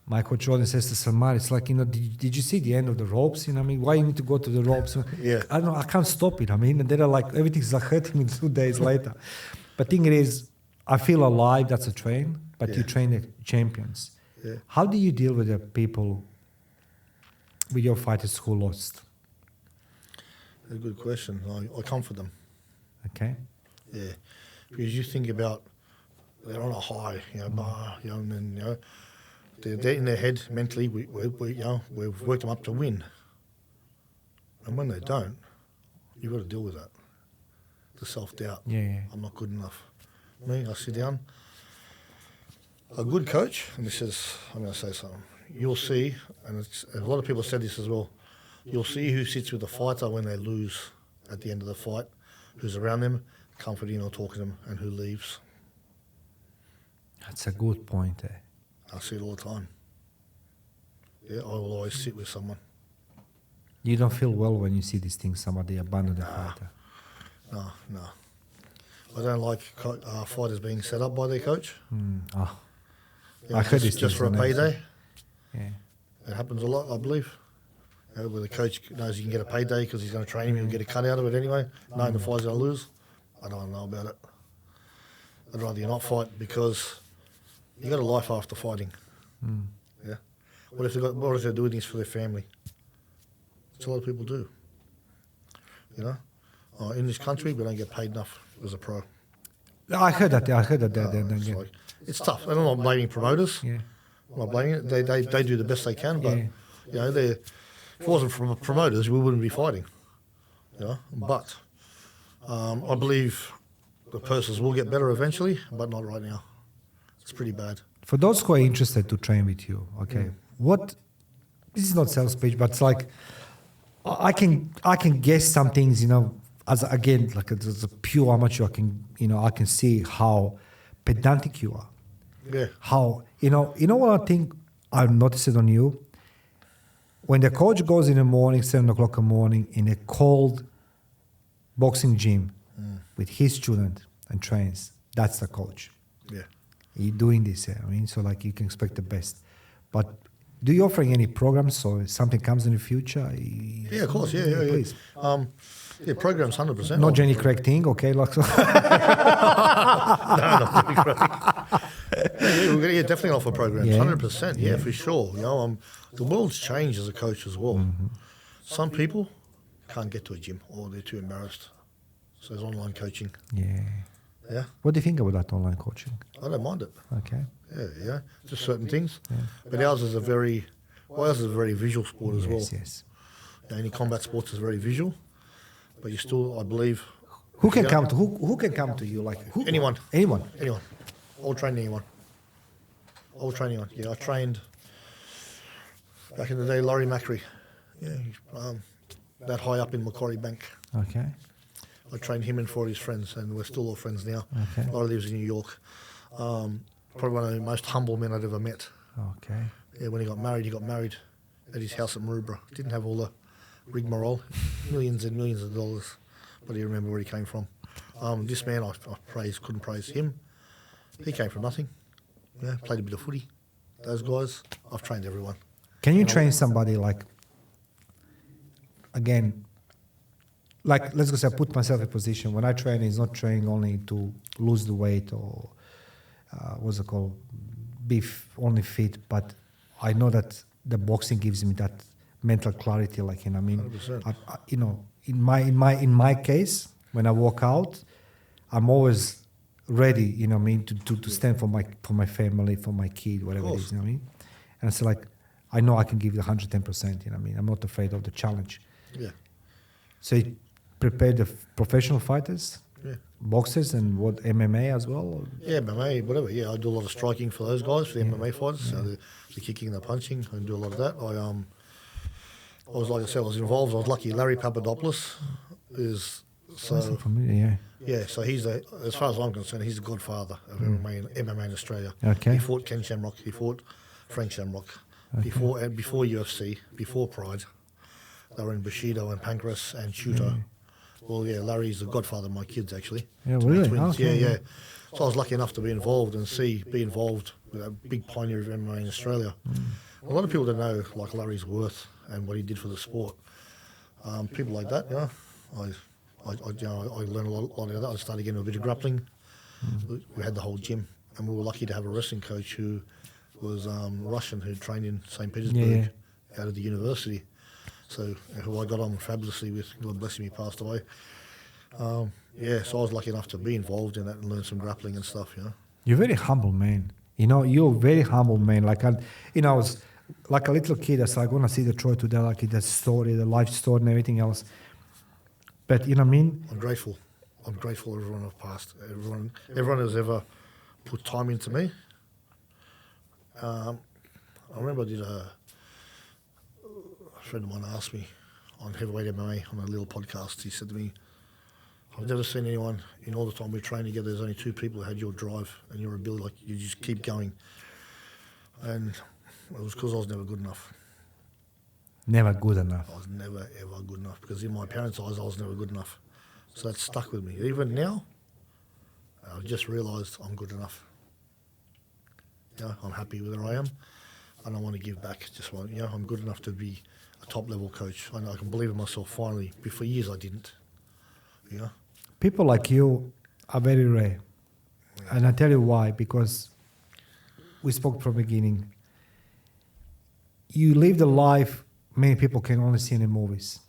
my coach Jordan says to Samar, it's like, did you see the end of the ropes? I mean, why you need to go to the ropes? Yeah. I don't know, I can't stop it. I mean, and they're like, everything's like hurting me 2 days later. But thing is, I feel alive, that's a train, but you train the champions. Yeah. How do you deal with the people, with your fighters who lost? A good question. I comfort them. Okay. Yeah. Because you think about, they're on a high, bar, and then, they're in their head mentally. We've worked them up to win, and when they don't, you've got to deal with that. The self-doubt. Yeah. I'm not good enough. I sit down. A good coach, and this is, I'm going to say something. You'll see, and a lot of people said this as well. You'll see who sits with the fighter when they lose at the end of the fight, who's around them, comforting or talking to them, and who leaves. That's a good point. I see it all the time. Yeah, I will always sit with someone. You don't feel well when you see these things, somebody abandon the fighter. No. I don't like fighters being set up by their coach. I heard this just for a payday. Yeah. It happens a lot, I believe. Where the coach knows he can get a payday because he's going to train him, he'll get a cut out of it anyway, knowing the fight's going to lose. I don't know about it. I'd rather you not fight because you got a life after fighting. Yeah. What if they're doing this for their family? Which a lot of people do. In this country, we don't get paid enough as a pro. I heard that. It's tough. And I'm not blaming promoters. Yeah. I'm not blaming it. They do the best they can, but if it wasn't from promoters, we wouldn't be fighting. But I believe the purses will get better eventually, but not right now. It's pretty bad. For those who are interested to train with you, okay, this is not sales pitch, but it's like I can guess some things, as again, like as a pure amateur, I can see how pedantic you are. Yeah. How what I think I've noticed it on you. When the coach goes in the morning, 7 o'clock in the morning, in a cold boxing gym with his student and trains, that's the coach. Yeah. He's doing this, so like you can expect the best. But Do you offering any programs or if something comes in the future? Yeah, of course. Yeah. Please. Programs 100%. Not Jenny Craig thing, okay? Like so. No, not Jenny Craig. We're going to definitely offer programs, 100%. Yeah, for sure. The world's changed as a coach as well. Mm-hmm. Some people can't get to a gym or they're too embarrassed. So there's online coaching. Yeah. Yeah. What do you think about that online coaching? I don't mind it. Okay. Yeah. Just certain things. Yeah. But ours is a very visual sport as well. Yes. Any combat sports is very visual. But you still, I believe... Who can come to you? Like who? Anyone. Anyone. I'll train anyone. Yeah, I trained back in the day, Laurie Macri. Yeah, that high up in Macquarie Bank. Okay. I trained him and 4 of his friends, and we're still all friends now. Okay. Laurie lives in New York. Probably one of the most humble men I'd ever met. Okay. Yeah, when he got married at his house at Maroubra. Didn't have all the rigmarole, millions and millions of dollars, but he remembered where he came from. This man, I couldn't praise him. He came from nothing. Yeah, played a bit of footy. Those guys, I've trained everyone. Can you train somebody like, again, like let's go say I put myself in a position when I train, it's not training only to lose the weight or what's it called, be only fit, but I know that the boxing gives me that mental clarity, like, you know what I mean? 100%. In my case, when I walk out, I'm always ready, you know what I mean, to stand for my family, for my kid, whatever it is, you know what I mean? And it's like, I know I can give you 110%, you know what I mean? I'm not afraid of the challenge. Yeah. So you prepare the professional fighters, boxers, and what, MMA as well? Or? Yeah, MMA, whatever. Yeah, I do a lot of striking for those guys, for the MMA fighters. So the kicking and the punching, I do a lot of that. I was, like I said, I was involved. I was lucky. Larry Papadopoulos is... So familiar, yeah, so he's as far as I'm concerned, he's the godfather of MMA in Australia. Okay. He fought Ken Shamrock, he fought Frank Shamrock. Okay. Before UFC, before Pride, they were in Bushido and Pancras and Shooter. Well, yeah, Larry's the godfather of my kids, actually. Yeah, really? Twins. Okay. Yeah. So I was lucky enough to be involved and be involved with a big pioneer of MMA in Australia. A lot of people don't know like Larry's worth and what he did for the sport. People like that, you know, I learned a lot of that. I started getting a bit of grappling. We had the whole gym, and we were lucky to have a wrestling coach who was Russian, who trained in St. Petersburg out of the university. So who I got on fabulously with. God bless him, he passed away. So I was lucky enough to be involved in that and learn some grappling and stuff. You know, you're very humble, man. You know, you're a very humble man. Like I was like a little kid. I was like, I want to see the Troy today, like the story, the life story, and everything else. But you know what I mean? I'm grateful. Everyone I've passed. Everyone who's ever put time into me. I remember a friend of mine asked me on Heavyweight MMA on a little podcast. He said to me, I've never seen anyone in all the time we trained together, there's only two people who had your drive and your ability, like you just keep going. And it was because I was never good enough. Never good enough. I was never, ever good enough because in my parents' eyes, I was never good enough. So that stuck with me. Even now, I've just realised I'm good enough. You know, I'm happy with where I am and I want to give back. I'm good enough to be a top-level coach. I know I can believe in myself finally. For years, I didn't. You know? People like you are very rare. Yeah. And I tell you why, because we spoke from the beginning. You live the life many people can only see in the movies.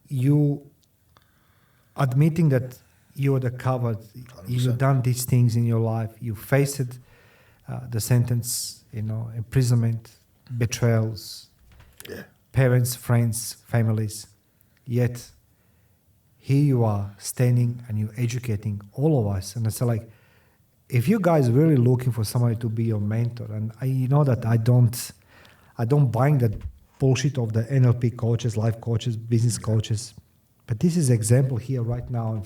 You admitting that you're the covered, 100%. You've done these things in your life, you faced it, the sentence, imprisonment, betrayals, parents, friends, families. Yet here you are standing and you're educating all of us. And it's like, if you guys really looking for somebody to be your mentor, and that I don't buy that bullshit of the NLP coaches, life coaches, business coaches. But this is example here right now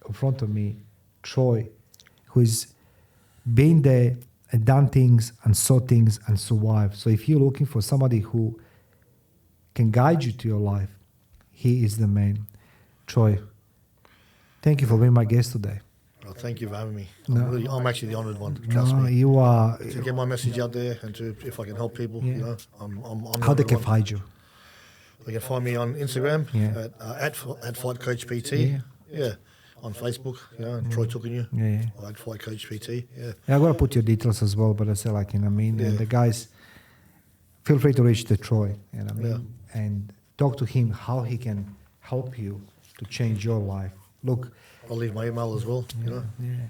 in front of me, Troy, who is been there and done things and saw things and survived. So if you're looking for somebody who can guide you to your life, he is the man. Troy, thank you for being my guest today. Oh, thank you for having me. No. I'm actually the honoured one. Trust No, me. you are. To get my message out there and to if I can help people, Yeah. you know, I'm the How they honoured can one. find you? They can find me on Instagram Yeah. at Fight Coach PT. Yeah. Yeah. On Facebook, you know, Troy Tukuniu. Yeah. Or at Fight Coach PT. Yeah. Yeah, I'm gonna put your details as well, but I say like, you know what I mean? And Yeah. the guys, feel free to reach to Troy, you know what I mean? And talk to him how he can help you to change your life. Look, I'll leave my email as well, you know,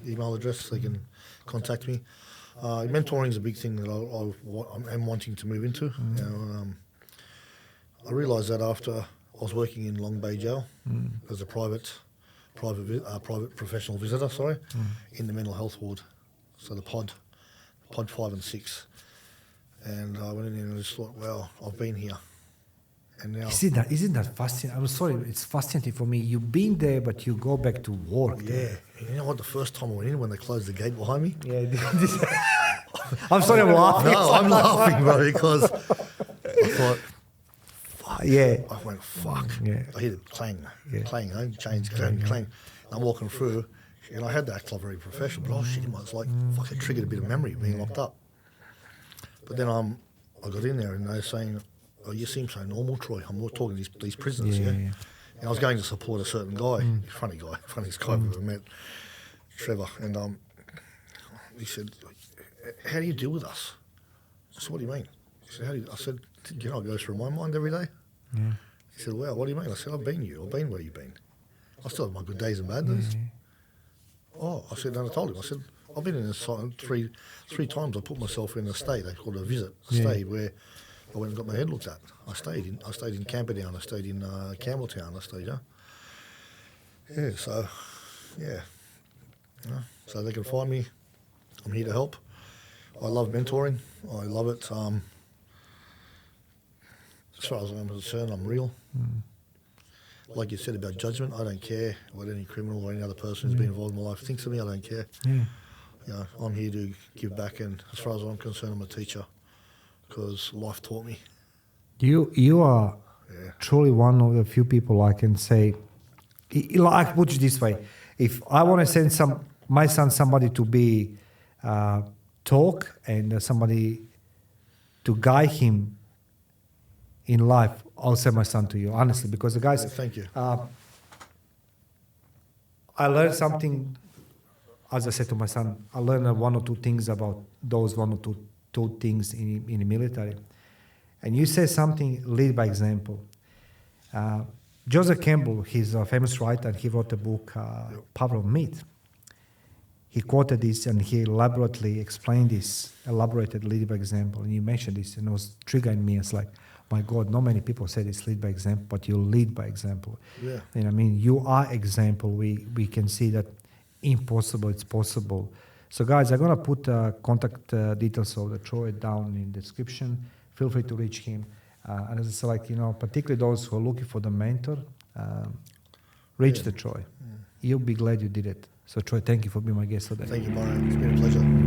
email address so they can contact me. Mentoring is a big thing that I'm wanting to move into. You know, I realised that after I was working in Long Bay Jail as a private professional visitor, in the mental health ward, so the pod 5 and 6, and I went in there and I just thought, wow, I've been here, and now isn't that fascinating? I'm sorry, it's fascinating for me. You've been there, but you go back to work. yeah, you know what? The first time I went in, when they closed the gate behind me, I'm sorry, I'm laughing. no, I'm laughing, bro, because I thought. Yeah. I went, fuck. Yeah. I hear the clang, Yeah. clang, change, clang, clang. And I'm walking through, and I had to act like very professional, but I was shitting myself. It's like, fuck, it triggered a bit of memory of being locked up. But then I got in there, and they were saying, oh, you seem so normal, Troy. I'm talking to these prisoners, Yeah, yeah? yeah. And I was going to support a certain guy, funniest guy I've ever met, Trevor. And he said, how do you deal with us? I said, what do you mean? He said, I said, you know, it goes through my mind every day. Yeah. He said, well, what do you mean? I said, I've been you. I've been where you've been. I still have my good days and bad days. Oh, I said, and I told him, I said, I've been in a three times. I put myself in a stay, they called it a visit, stay where I went and got my head looked at. I stayed in Camperdown, I stayed in Campbelltown, I stayed, yeah, so, yeah. You know, so they can find me. I'm here to help. I love mentoring. I love it. As far as I'm concerned, I'm real. Like you said about judgment, I don't care what any criminal or any other person who's been involved in my life thinks of me. I don't care. Yeah. You know, I'm here to give back, and as far as I'm concerned, I'm a teacher because life taught me. You are Yeah. truly one of the few people I can say. I put it this way: if I want to send my son somebody to be talk and somebody to guide him in life, I'll send my son to you, honestly, because the guys. Thank you. I learned something, as I said to my son, I learned one or two things about those one or two things in the military. And you say something, lead by example. Joseph Campbell, he's a famous writer, and he wrote a book, Power of Myth. He quoted this and he elaborately explained this, elaborated lead by example. And you mentioned this, and it was triggering me. It's like, my God, not many people say this, lead by example, but you lead by example. Yeah. And I mean, you are example. We can see that impossible, it's possible. So guys, I'm going to put contact details of the Troy down in the description. Feel free to reach him. And as I said, like, you know, particularly those who are looking for the mentor, reach the Troy. You'll be glad you did it. So Troy, thank you for being my guest today. Thank you, Brian. It's been a pleasure.